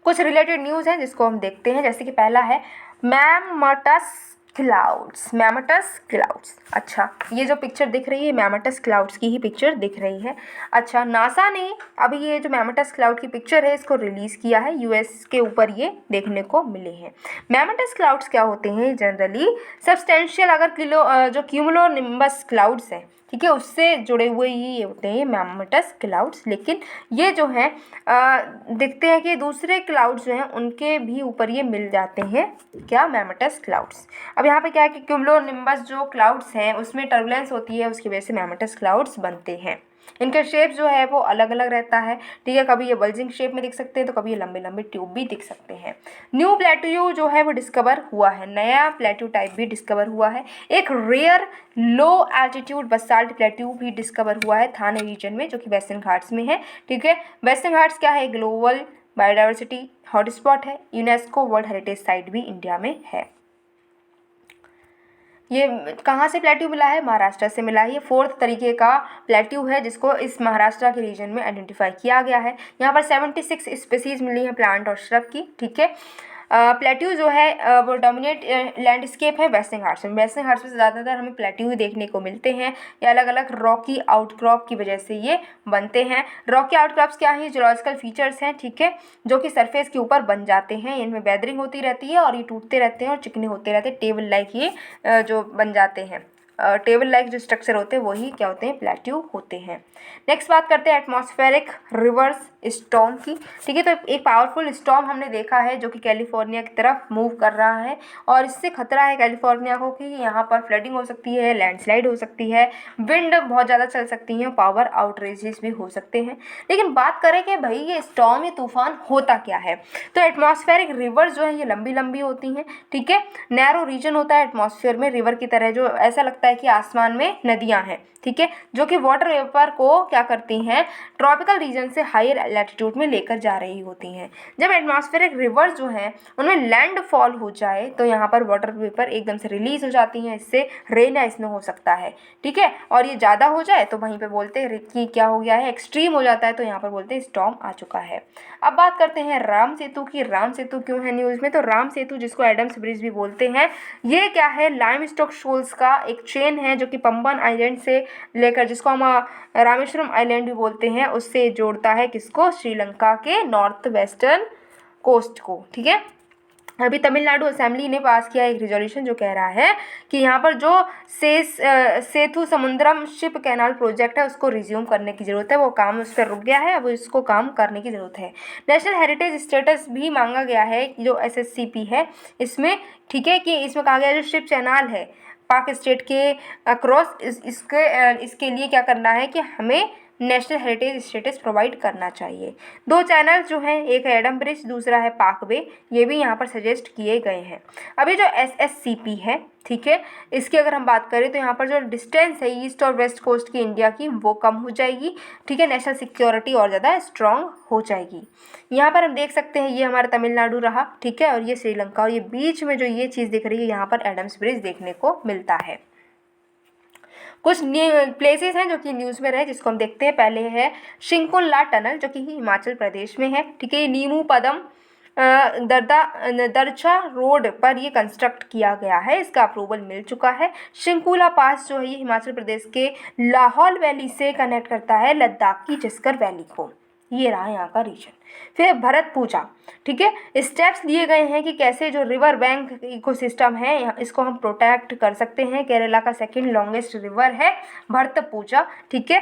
कुछ रिलेटेड न्यूज़ हैं जिसको हम देखते हैं, जैसे कि पहला है मैमटस क्लाउड्स। अच्छा, ये जो पिक्चर दिख रही है मैमटस क्लाउड्स की ही पिक्चर दिख रही है। अच्छा, नासा ने अभी ये जो मैमटस क्लाउड की पिक्चर है इसको रिलीज़ किया है, यूएस के ऊपर ये देखने को मिले हैं। मैमटस क्लाउड्स क्या होते हैं, जनरली सब्सटेंशियल अगर जो क्यूमुलोनिम्बस क्लाउड्स हैं, ठीक है, उससे जुड़े हुए ये होते हैं मैमोटस क्लाउड्स। लेकिन ये जो हैं दिखते हैं कि दूसरे क्लाउड्स जो हैं उनके भी ऊपर ये मिल जाते हैं, क्या, मैमोटस क्लाउड्स। अब यहाँ पे क्या है कि क्यूमुलोनिम्बस जो क्लाउड्स हैं उसमें टर्बुलेंस होती है, उसकी वजह से मैमोटस क्लाउड्स बनते हैं। इनका शेप जो है वो अलग अलग रहता है, ठीक है, कभी ये बल्जिंग शेप में दिख सकते हैं तो कभी ये लंबे लंबे ट्यूब भी दिख सकते हैं। न्यू प्लेट्यू जो है वो डिस्कवर हुआ है, नया प्लेट्यू टाइप भी डिस्कवर हुआ है। एक rare low altitude basalt plateau भी डिस्कवर हुआ है थाने रीजन में, जो कि वेस्टर्न घाट्स में है, ठीक है। वेस्टर्न घाट्स क्या है, ग्लोबल बायोडाइवर्सिटी हॉटस्पॉट है, यूनेस्को वर्ल्ड हेरिटेज साइट भी इंडिया में है। ये कहाँ से प्लेट्यू मिला है, महाराष्ट्र से मिला है। ये 4th तरीके का प्लेट्यू है जिसको इस महाराष्ट्र के रीजन में आइडेंटिफाई किया गया है। यहाँ पर 76 स्पीसीज मिली हैं प्लांट और श्रब की, ठीक है। प्लेट्यू जो है वो डोमिनेट लैंडस्केप है वेस्टर्न घाट्स में। वेस्टर्न घाट्स में ज़्यादातर हमें प्लेट्यू ही देखने को मिलते हैं। ये अलग अलग रॉकी आउटक्रॉप की वजह से ये बनते हैं। रॉकी आउटक्रॉप्स क्या हैं, जियोलॉजिकल फीचर्स हैं, ठीक है, जो कि सरफेस के ऊपर बन जाते हैं। इनमें वेदरिंग होती रहती है और ये टूटते रहते हैं और चिकने होते रहते हैं, टेबल लाइक ये जो बन जाते हैं। टेबल लाइक जो स्ट्रक्चर होते हैं वही क्या होते हैं, प्लेट्यू होते हैं। नेक्स्ट बात करते हैं एटमॉस्फेरिक रिवर्स स्टॉर्म की, ठीक है। तो एक पावरफुल स्टॉर्म हमने देखा है जो कि कैलिफोर्निया की तरफ मूव कर रहा है और इससे खतरा है कैलिफोर्निया को कि यहाँ पर फ्लडिंग हो सकती है, लैंडस्लाइड हो सकती है, विंड बहुत ज़्यादा चल सकती है, पावर आउटरेजेस भी हो सकते हैं। लेकिन बात करें कि भाई ये स्टॉर्म, ये तूफान होता क्या है, तो एटमॉस्फेरिक रिवर्स जो है ये लंबी लंबी होती हैं, ठीक है। नैरो रीजन होता है एटमॉस्फेयर में रिवर की तरह, जो ऐसा लगता है कि आसमान में नदियाँ हैं, ठीक है, जो कि वाटर वेपर को क्या करती हैं, ट्रॉपिकल रीजन से हायर लैटिट्यूड में लेकर जा रही होती हैं। जब एटमॉस्फेरिक रिवर्स जो हैं उनमें लैंडफॉल हो जाए तो यहाँ पर वाटर वेपर एकदम से रिलीज हो जाती हैं, इससे रेन या स्नो हो सकता है, ठीक है। और ये ज़्यादा हो जाए तो वहीं पे बोलते हैं कि क्या हो गया है, एक्सट्रीम हो जाता है, तो यहाँ पर बोलते हैं स्टॉर्म आ चुका है। अब बात करते हैं राम सेतु की। राम सेतु क्यों है न्यूज़ में, तो राम सेतु जिसको एडम्स ब्रिज भी बोलते हैं, ये क्या है, लाइमस्टोन शोल्स का एक चेन है जो कि पंबन आइलैंड से लेकर, जिसको हम रामेश्वरम आइलैंड भी बोलते हैं, उससे जोड़ता है किसको, श्रीलंका के नॉर्थ वेस्टर्न कोस्ट को, ठीक है। अभी तमिलनाडु असेंबली ने पास किया एक रिजोल्यूशन जो कह रहा है कि यहाँ पर जो सेतु समुद्रम शिप कैनाल प्रोजेक्ट है उसको रिज्यूम करने की ज़रूरत है, वो काम उस पर रुक गया है, अब इसको काम करने की ज़रूरत है। नेशनल हेरिटेज स्टेटस भी मांगा गया है जो SSCP है इसमें, ठीक है, कि इसमें कहा गया है जो शिप चैनल है पाक स्टेट के अक्रॉस, इसके लिए क्या करना है कि हमें नेशनल हेरिटेज स्टेटस प्रोवाइड करना चाहिए। 2 चैनल जो हैं, एक है एडम ब्रिज, दूसरा है पाक वे, ये भी यहाँ पर सजेस्ट किए गए हैं। अभी जो SSCP है, ठीक है, इसकी अगर हम बात करें तो यहाँ पर जो डिस्टेंस है ईस्ट और वेस्ट कोस्ट की इंडिया की वो कम हो जाएगी, ठीक है, नेशनल सिक्योरिटी और ज़्यादा स्ट्रॉन्ग हो जाएगी। यहाँ पर हम देख सकते हैं ये हमारा तमिलनाडु रहा, ठीक है, और ये श्रीलंका, और ये बीच में जो ये चीज़ दिख रही है यहाँ पर एडम्स ब्रिज देखने को मिलता है। कुछ प्लेसेस हैं जो कि न्यूज़ में रहे जिसको हम देखते हैं। पहले है शिंकुला टनल जो कि हिमाचल प्रदेश में है, ठीक है, ये नीमू पदम दरचा रोड पर ये कंस्ट्रक्ट किया गया है, इसका अप्रूवल मिल चुका है। शिंकुला पास जो है ये हिमाचल प्रदेश के लाहौल वैली से कनेक्ट करता है लद्दाख की जस्कर वैली को, ये रहा यहाँ का रीजन। फिर भरत पूजा, ठीक है, स्टेप्स लिए गए हैं कि कैसे जो रिवर बैंक इकोसिस्टम है इसको हम प्रोटेक्ट कर सकते हैं। केरला का 2nd लॉन्गेस्ट रिवर है भरत पूजा, ठीक है,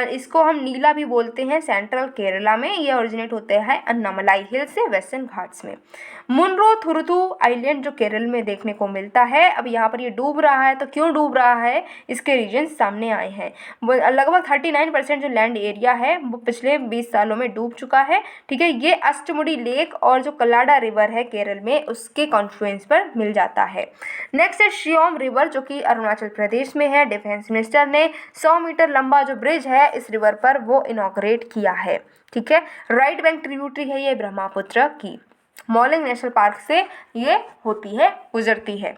इसको हम नीला भी बोलते हैं, सेंट्रल केरला में ये ओरिजिनेट होते हैं अन्नामलाई हिल से वेस्टर्न घाट्स में। मुनरो थुरुथु आइलैंड जो केरल में देखने को मिलता है, अब यहाँ पर ये डूब रहा है, तो क्यों डूब रहा है इसके रीजन सामने आए हैं। लगभग 39% जो लैंड एरिया है वो पिछले 20 सालों में डूब चुका है, ठीक है। ये अष्टमुडी लेक और जो कल्लाडा रिवर है केरल में उसके कॉन्फ्लुएंस पर मिल जाता है। नेक्स्ट है श्योम रिवर जो कि अरुणाचल प्रदेश में है। डिफेंस मिनिस्टर ने 100 मीटर लंबा जो ब्रिज है इस रिवर पर वो इनॉग्रेट किया है, ठीक है। राइट बैंक ट्रिब्यूटरी है ये ब्रह्मपुत्र की, मॉलिंग नेशनल पार्क से ये होती है, गुजरती है।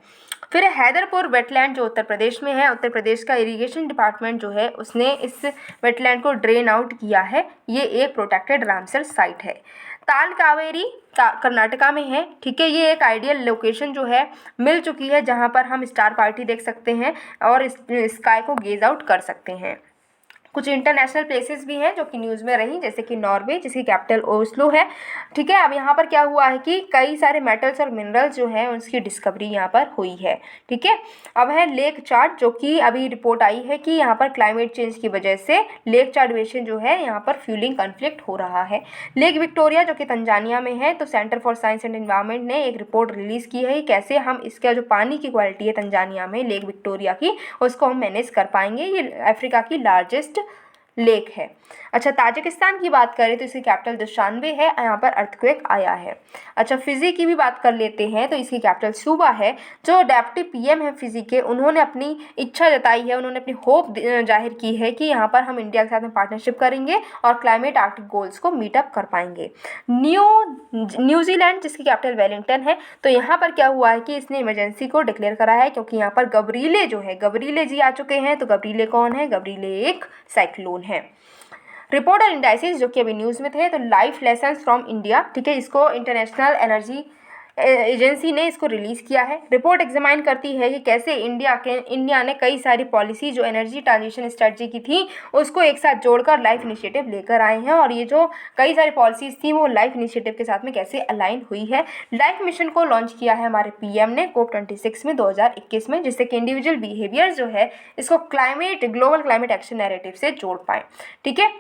फिर हैदरपुर वेटलैंड जो उत्तर प्रदेश में है, उत्तर प्रदेश का इरिगेशन डिपार्टमेंट जो है उसने इस वेटलैंड को ड्रेन आउट किया है, ये एक प्रोटेक्टेड रामसर साइट है। ताल कावेरी कर्नाटका में है, ठीक है, ये एक आइडियल लोकेशन जो है मिल चुकी है जहाँ पर हम स्टार पार्टी देख सकते हैं और स्काई को गेज आउट कर सकते हैं। कुछ इंटरनेशनल प्लेसेस भी हैं जो कि न्यूज़ में रही, जैसे कि नॉर्वे जिसकी कैपिटल ओस्लो है। ठीक है, अब यहाँ पर क्या हुआ है कि कई सारे मेटल्स और मिनरल्स जो हैं उसकी डिस्कवरी यहाँ पर हुई है। ठीक है, अब है लेक चार्ट, जो कि अभी रिपोर्ट आई है कि यहाँ पर क्लाइमेट चेंज की वजह से लेक चार्ट बेसिन जो है यहाँ पर फ्यूलिंग कन्फ्लिक्ट हो रहा है। लेक विक्टोरिया जो कि तंजानिया में है, तो centre for science and environment ने एक रिपोर्ट रिलीज़ की है कि कैसे हम इसका जो पानी की क्वालिटी है तंजानिया में लेक विक्टोरिया की, उसको हम मैनेज कर पाएंगे। ये अफ्रीका की लार्जेस्ट लेक है। अच्छा, ताजिकिस्तान की बात करें तो इसकी कैपिटल दुशानबे है, यहाँ पर अर्थक्वेक आया है। अच्छा, फिजी की भी बात कर लेते हैं तो इसकी कैपिटल सूबा है। जो डेप्टी पीएम है फिजी के, उन्होंने अपनी इच्छा जताई है, उन्होंने अपनी होप जाहिर की है कि यहाँ पर हम इंडिया के साथ में पार्टनरशिप करेंगे और क्लाइमेट आर्टिक गोल्स को मीटअप कर पाएंगे। न्यूजीलैंड जिसकी कैपिटल वेलिंगटन है, तो यहाँ पर क्या हुआ है कि इसने इमरजेंसी को डिक्लेयर करा है, क्योंकि यहाँ पर गबरीले जो है, गबरीले जी आ चुके हैं। तो गबरीले कौन है? गबरीले एक साइक्लोन है। रिपोर्ट और इंडाइसिस जो कि अभी न्यूज़ में थे, तो लाइफ लेसन्स फ्रॉम इंडिया, ठीक है, इसको इंटरनेशनल एनर्जी एजेंसी ने इसको रिलीज़ किया है। रिपोर्ट एग्जामाइन करती है कि कैसे इंडिया ने कई सारी पॉलिसी जो एनर्जी ट्रांजिशन स्ट्रेटजी की थी उसको एक साथ जोड़कर लाइफ इनिशिएटिव लेकर आए हैं, और ये जो कई सारी पॉलिसीज़ थी वो लाइफ इनिशिएटिव के साथ में कैसे अलाइन हुई है। लाइफ मिशन को लॉन्च किया है हमारे पीएम ने COP26 में 2021 में, जिससे कि इंडिविजुअल बिहेवियर जो है इसको ग्लोबल क्लाइमेट एक्शन नैरेटिव से जोड़ पाएँ। ठीक है,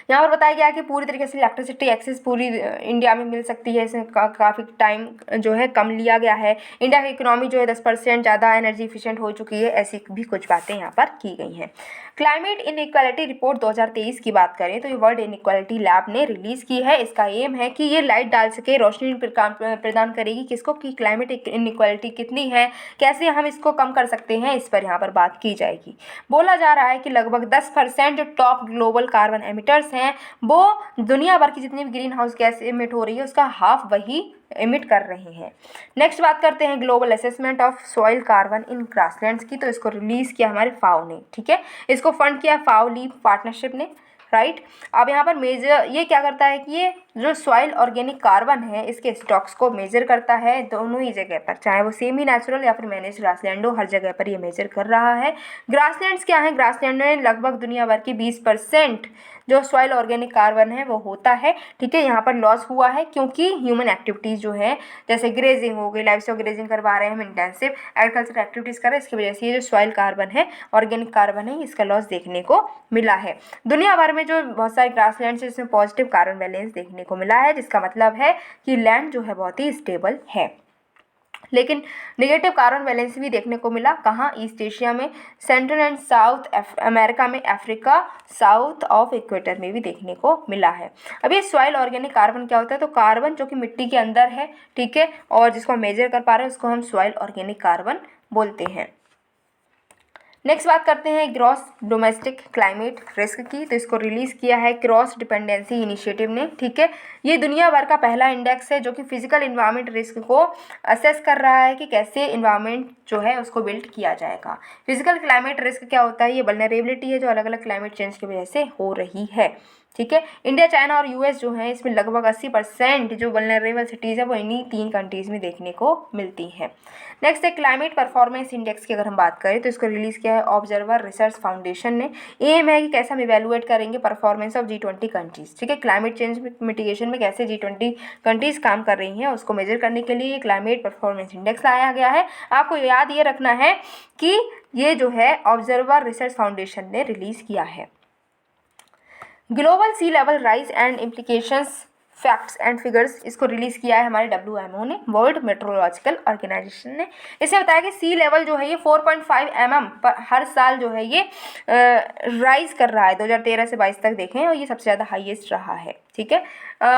यहाँ पर बताया गया है कि पूरी तरीके से इलेक्ट्रिसिटी एक्सेस पूरी इंडिया में मिल सकती है। इसमें काफ़ी टाइम जो है कम लिया गया है। इंडिया की इकोनॉमी जो है 10% ज़्यादा एनर्जी इफिशिएंट हो चुकी है। ऐसी भी कुछ बातें यहाँ पर की गई हैं। क्लाइमेट इनइक्वालिटी रिपोर्ट 2023 की बात करें तो ये वर्ल्ड इनइक्वालिटी लैब ने रिलीज़ की है। इसका एम है कि ये लाइट डाल सके, रोशनी प्रदान करेगी किसको, कि क्लाइमेट इनइक्वालिटी कितनी है, कैसे हम इसको कम कर सकते हैं, इस पर यहाँ पर बात की जाएगी। बोला जा रहा है कि लगभग 10% जो टॉप ग्लोबल कार्बन एमिटर्स हैं वो दुनिया भर की जितनी भी ग्रीन हाउस गैस इमिट हो रही है उसका हाफ वही इमिट कर रही हैं। नेक्स्ट बात करते हैं global assessment of soil carbon in grasslands की, तो इसको रिलीज़ किया हमारे फाओ ने। ठीक है, इसको फंड किया फाओ लीप पार्टनरशिप ने, राइट। अब यहाँ पर मेजर ये क्या करता है कि ये जो सॉइल ऑर्गेनिक कार्बन है इसके स्टॉक्स को मेजर करता है दोनों ही जगह पर, चाहे वो सेमी नेचुरल या फिर मैनेज ग्रासलैंड हो, हर जगह पर ये मेजर कर रहा है। ग्रासलैंड्स क्या है? ग्रासलैंड में लगभग दुनिया भर की 20% जो सॉइल ऑर्गेनिक कार्बन है वो होता है। ठीक है, यहाँ पर लॉस हुआ है क्योंकि ह्यूमन एक्टिविटीज़ जो है जैसे ग्रेजिंग हो गई, लाइफ स्टॉक ग्रेजिंग करवा रहे हैं हम, इंटेंसिव एग्रीकल्चर एक्टिविटीज़ कर रहे हैं, इसकी वजह से ये जो सॉइल कार्बन है, ऑर्गेनिक कार्बन है, इसका लॉस देखने को मिला है। दुनिया भर में जो बहुत सारे ग्रासलैंड है इसमें पॉजिटिव कार्बन बैलेंस देखने को मिला है, जिसका मतलब है कि लैंड जो है बहुत ही स्टेबल है। लेकिन नेगेटिव कार्बन बैलेंस भी देखने को मिला कहाँ? ईस्ट एशिया में, सेंट्रल एंड साउथ अमेरिका में, अफ्रीका, साउथ ऑफ इक्वेटर में भी देखने को मिला है। अब ये सॉइल ऑर्गेनिक कार्बन क्या होता है? तो कार्बन जो कि मिट्टी के अंदर है, ठीक है, और जिसको हम मेजर कर पा रहे हैं उसको हम सॉइल ऑर्गेनिक कार्बन बोलते हैं। नेक्स्ट बात करते हैं ग्रॉस डोमेस्टिक क्लाइमेट रिस्क की, तो इसको रिलीज़ किया है क्रॉस डिपेंडेंसी इनिशिएटिव ने। ठीक है, ये दुनिया भर का पहला इंडेक्स है जो कि फिजिकल इन्वायरमेंट रिस्क को असेस कर रहा है कि कैसे इन्वायरमेंट जो है उसको बिल्ड किया जाएगा। फिजिकल क्लाइमेट रिस्क क्या होता है? ये वल्नरेबिलिटी है जो अलग अलग क्लाइमेट चेंज की वजह से हो रही है। ठीक है, इंडिया, चाइना और यूएस जो है इसमें लगभग 80% जो वल्नरेबल सिटीज़ है वो इन्हीं 3 कंट्रीज़ में देखने को मिलती हैं। नेक्स्ट है क्लाइमेट परफॉर्मेंस इंडेक्स की अगर हम बात करें तो इसको रिलीज़ किया है ऑब्जर्वर रिसर्च फाउंडेशन ने। एम है कि कैसे हम इवेलुएट करेंगे परफॉर्मेंस ऑफ G20 कंट्रीज़। ठीक है, क्लाइमेट चेंज मिटिगेशन में कैसे G20 कंट्रीज़ काम कर रही हैं उसको मेजर करने के लिए क्लाइमेट परफॉर्मेंस इंडेक्स लाया गया है। आपको याद ये रखना है कि ये जो है ऑब्जर्वर रिसर्च फाउंडेशन ने रिलीज़ किया है। Global sea level rise and implications facts and figures, इसको रिलीज़ किया है हमारे WMO ने, वर्ल्ड मेट्रोलॉजिकल ऑर्गेनाइजेशन ने। इससे बताया कि सी लेवल जो है ये 4.5 mm पर हर साल जो है ये राइज कर रहा है। 2013 से 22 तक देखें और ये सबसे ज़्यादा हाईएस्ट रहा है। ठीक है,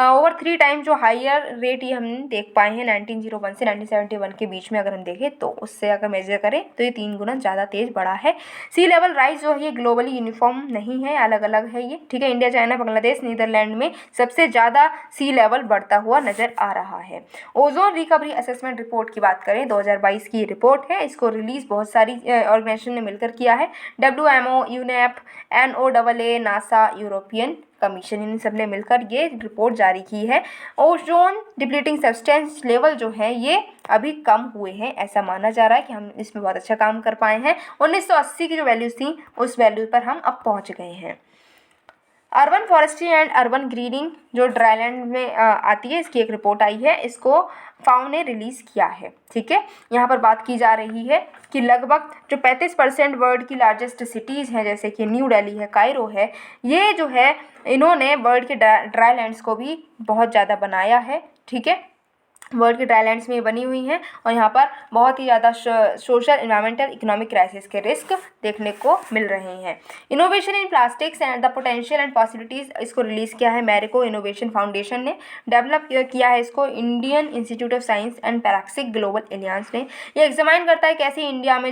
ओवर 3 टाइम जो हायर रेट ये हम देख पाए हैं 1901 से 1971 के बीच में, अगर हम देखें तो उससे अगर मेजर करें तो ये 3 गुना ज़्यादा तेज़ बढ़ा है। सी लेवल राइज जो है ये ग्लोबली यूनिफॉर्म नहीं है, अलग अलग है ये। ठीक है, इंडिया, चाइना, बांग्लादेश, नीदरलैंड में सबसे ज़्यादा सी लेवल बढ़ता हुआ नज़र आ रहा है। ओजोन रिकवरी असेसमेंट रिपोर्ट की बात करें, 2022 की रिपोर्ट है। इसको रिलीज़ बहुत सारी ऑर्गेनाइजेशन ने मिलकर किया है। WMO, UNEP, NOAA, NASA, European commission, इन सब ने मिलकर ये रिपोर्ट जारी की है। ओजोन डिप्लीटिंग सब्सटेंस लेवल जो है ये अभी कम हुए हैं, ऐसा माना जा रहा है कि हम इसमें बहुत अच्छा काम कर पाए हैं। 1980 की जो वैल्यूज थी उस वैल्यू पर हम अब पहुंच गए हैं। Urban forestry and urban grinning जो ड्राईलैंड में आती है, इसकी एक रिपोर्ट आई है, इसको फाओ ने रिलीज़ किया है। ठीक है, यहाँ पर बात की जा रही है कि लगभग जो 35% वर्ल्ड की लार्जेस्ट सिटीज़ हैं, जैसे कि न्यू दिल्ली है, कायरो है, ये जो है इन्होंने वर्ल्ड के ड्राईलैंड्स को भी बहुत ज़्यादा बनाया है। ठीक है, वर्ल्ड के ड्राईलैंड्स में ये बनी हुई हैं और यहाँ पर बहुत ही ज़्यादा सोशल, इन्वायरमेंटल, इकोनॉमिक क्राइसिस के रिस्क देखने को मिल रहे हैं। Innovation in plastics and the potential and possibilities, इसको रिलीज़ किया है मैरिको इनोवेशन फाउंडेशन ने। डेवलप किया है इसको Indian institute of science and Praxis global alliance ने। ये एग्जामाइन करता है कैसे इंडिया में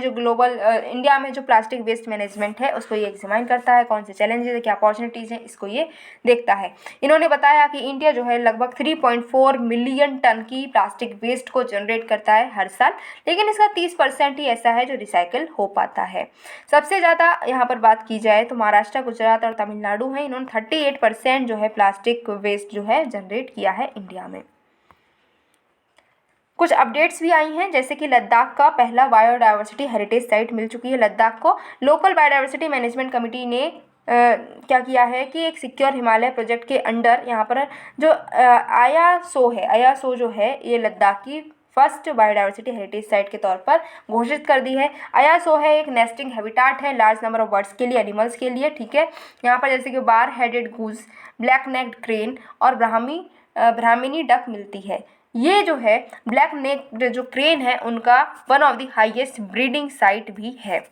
जो प्लास्टिक वेस्ट मैनेजमेंट है उसको ये एग्जामाइन करता है, कौन से चैलेंजेस है, क्या अपॉर्चुनिटीज़ हैं, इसको ये देखता है। इन्होंने बताया कि इंडिया जो है लगभग 3.4 मिलियन टन की प्लास्टिक वेस्ट को जनरेट करता है हर साल, लेकिन इसका 30% ही ऐसा है जो रिसाइकिल हो पाता है। सबसे ज़्यादा यहाँ पर बात की जाए तो महाराष्ट्र, गुजरात और तमिलनाडु हैं, इन्होंने 38% जो है प्लास्टिक वेस्ट जो है जनरेट किया है इंडिया में। कुछ अपडेट्स भी आई हैं, जैसे कि लद्दाख का पहला बायोडाइवर्सिटी हेरिटेज साइट मिल चुकी है लद्दाख को। लोकल बायोडाइवर्सिटी मैनेजमेंट कमेटी ने क्या किया है कि एक सिक्योर हिमालय प्रोजेक्ट के अंडर यहाँ पर जो आयासो जो है ये लद्दाख की फर्स्ट बायोडाइवर्सिटी हेरिटेज साइट के तौर पर घोषित कर दी है। आयासो है एक नेस्टिंग हैबिटाट है लार्ज नंबर ऑफ बर्ड्स के लिए, एनिमल्स के लिए। ठीक है, यहाँ पर जैसे कि bar headed goose, black necked crane और ब्राह्मिनी डक मिलती है। ये जो है ब्लैक नेक्ड जो क्रेन है उनका one of the highest breeding site भी है।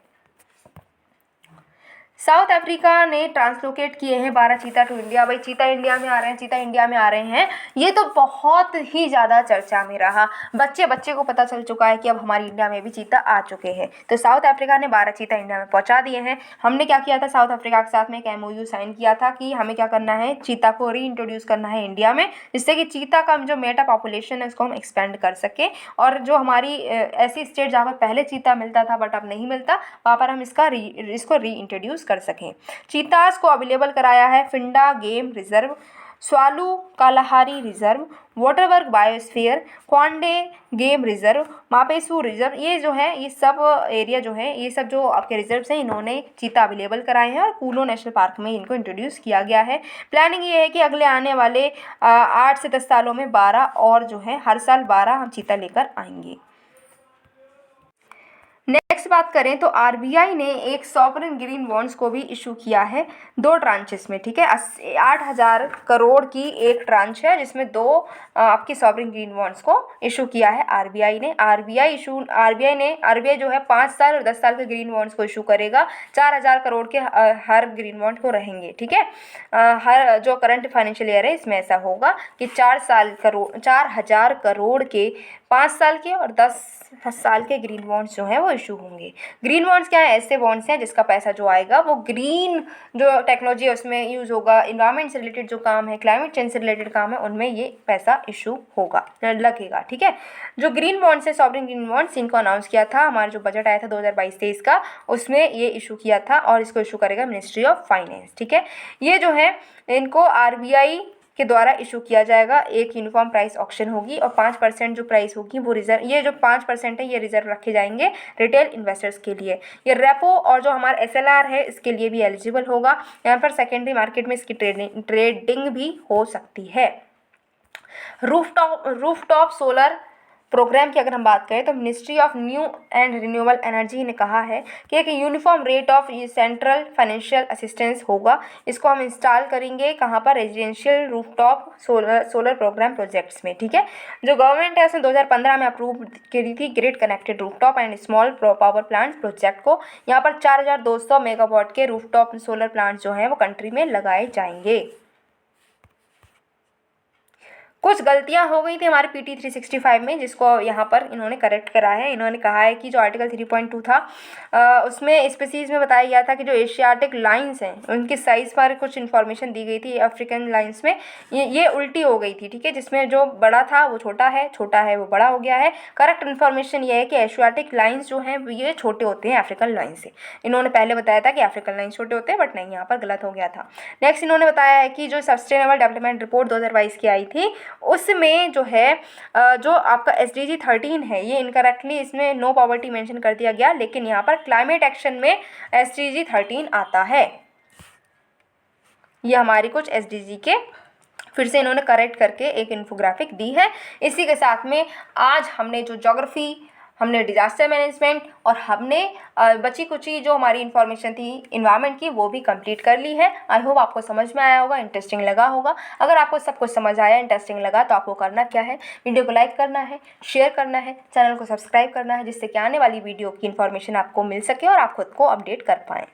साउथ अफ्रीका ने ट्रांसलोकेट किए हैं 12 चीता टू इंडिया। भाई चीता इंडिया में आ रहे हैं, चीता इंडिया में आ रहे हैं, ये तो बहुत ही ज़्यादा चर्चा में रहा। बच्चे को पता चल चुका है कि अब हमारी इंडिया में भी चीता आ चुके हैं। तो साउथ अफ्रीका ने 12 चीता इंडिया में पहुंचा दिए हैं। हमने क्या किया था, साउथ अफ्रीका के साथ में एक MOU साइन किया था कि हमें क्या करना है, चीता को रीइंट्रोड्यूस करना है इंडिया में, जिससे कि चीता का जो मेटा पॉपुलेशन है उसको हम एक्सपेंड कर सकें। और जो हमारी ऐसी स्टेट जहाँ पर पहले चीता मिलता था बट अब नहीं मिलता, वहाँ पर हम इसको रीइंट्रोड्यूस कर सकें। चीतास को अवेलेबल कराया है Phinda game reserve, Swalu Kalahari reserve, Waterberg biosphere, Kwandwe game reserve, Mapesu reserve. ये जो है ये सब एरिया जो है, ये सब जो आपके रिजर्व्स हैं, इन्होंने चीता अवेलेबल कराए हैं और कूलो नेशनल पार्क में इनको इंट्रोड्यूस किया गया है। प्लानिंग ये है कि अगले आने वाले 8 से 10 सालों में 12 और जो है हर साल 12 हम चीता लेकर आएंगे। नेक्स्ट बात करें तो RBI ने एक सॉवरेन ग्रीन बॉन्ड्स को भी इशू किया है 2 ट्रांचेस में। ठीक है, 8,000 करोड़ की एक ट्रांच है जिसमें 2 आपकी सॉवरेन ग्रीन बॉन्ड्स को इशू किया है RBI ने। RBI जो है 5 साल और 10 साल के ग्रीन बॉन्ड्स को इशू करेगा। 4,000 करोड़ के हर ग्रीन बॉन्ड को रहेंगे। ठीक है, हर जो करंट फाइनेंशियल ईयर है इसमें ऐसा होगा कि 4,000 करोड़ के 5 साल के और 10 साल के ग्रीन बॉन्ड्स जो हैं वो इशू होंगे। ग्रीन बॉन्ड्स क्या है, ऐसे बॉन्ड्स हैं जिसका पैसा जो आएगा वो ग्रीन जो टेक्नोलॉजी है उसमें यूज़ होगा, इन्वायरमेंट से रिलेटेड जो काम है, क्लाइमेट चेंज से रिलेटेड काम है, उनमें ये पैसा इशू होगा, लगेगा। ठीक है, जो ग्रीन बॉन्ड्स है, सॉवरेन ग्रीन बॉन्ड्स, इनको अनाउंस किया था हमारा जो बजट आया था 2022-23 का, उसमें ये इशू किया था और इसको इशू करेगा मिनिस्ट्री ऑफ फाइनेंस। ठीक है, ये जो है इनको RBI के द्वारा इशू किया जाएगा। एक यूनिफॉर्म प्राइस ऑक्शन होगी और 5% जो प्राइस होगी वो रिजर्व, ये जो 5% है ये रिजर्व रखे जाएंगे रिटेल इन्वेस्टर्स के लिए। ये रेपो और जो हमारा SLR है इसके लिए भी एलिजिबल होगा। यहाँ पर सेकेंडरी मार्केट में इसकी ट्रेडिंग भी हो सकती है। रूफटॉप सोलर प्रोग्राम की अगर हम बात करें तो ministry of new and renewable energy ने कहा है कि एक uniform rate of central financial assistance होगा। इसको हम इंस्टॉल करेंगे कहाँ पर, residential rooftop solar programme projects में। ठीक है, जो गवर्नमेंट है उसने 2015 में अप्रूव करी थी grid connected rooftop and small power plant project को। यहाँ पर 4,200 मेगावाट के रूफटॉप सोलर प्लांट जो हैं वो कंट्री में लगाए जाएंगे। कुछ गलतियां हो गई थी हमारे PT 365 में, जिसको यहाँ पर इन्होंने करेक्ट करा है। इन्होंने कहा है कि जो आर्टिकल 3.2 था उसमें स्पीसीज़ में बताया गया था कि जो एशियाटिक लाइन्स हैं उनकी साइज़ पर कुछ इन्फॉर्मेशन दी गई थी अफ्रीकन लाइन्स में, ये उल्टी हो गई थी, ठीक है, जिसमें जो बड़ा था वो छोटा है वो बड़ा हो गया है। करेक्ट इन्फॉर्मेशन ये है कि एशियाटिक लाइन्स जो हैं ये छोटे होते हैं अफ्रीकन लाइन से। इन्होंने पहले बताया था कि अफ्रीकन लाइन छोटे होते हैं, बट नहीं, यहाँ पर गलत हो गया था। नेक्स्ट इन्होंने बताया है कि जो सस्टेनेबल डेवलपमेंट रिपोर्ट 2022 की आई थी उसमें जो है जो आपका SDG 13 है ये इनकरेक्टली इसमें नो पॉवर्टी मेंशन कर दिया गया, लेकिन यहाँ पर क्लाइमेट एक्शन में SDG 13 आता है। ये हमारी कुछ SDG के फिर से इन्होंने करेक्ट करके एक इन्फोग्राफिक दी है। इसी के साथ में आज हमने जो ज्योग्राफी, हमने डिजास्टर मैनेजमेंट और हमने बची कुची जो हमारी इन्फॉर्मेशन थी इन्वायरमेंट की वो भी कंप्लीट कर ली है। आई होप आपको समझ में आया होगा, इंटरेस्टिंग लगा होगा। अगर आपको सब कुछ समझ आया, इंटरेस्टिंग लगा, तो आपको करना क्या है, वीडियो को लाइक करना है, शेयर करना है, चैनल को सब्सक्राइब करना है, जिससे कि आने वाली वीडियो की इन्फॉर्मेशन आपको मिल सके और आप खुद को अपडेट कर पाएँ।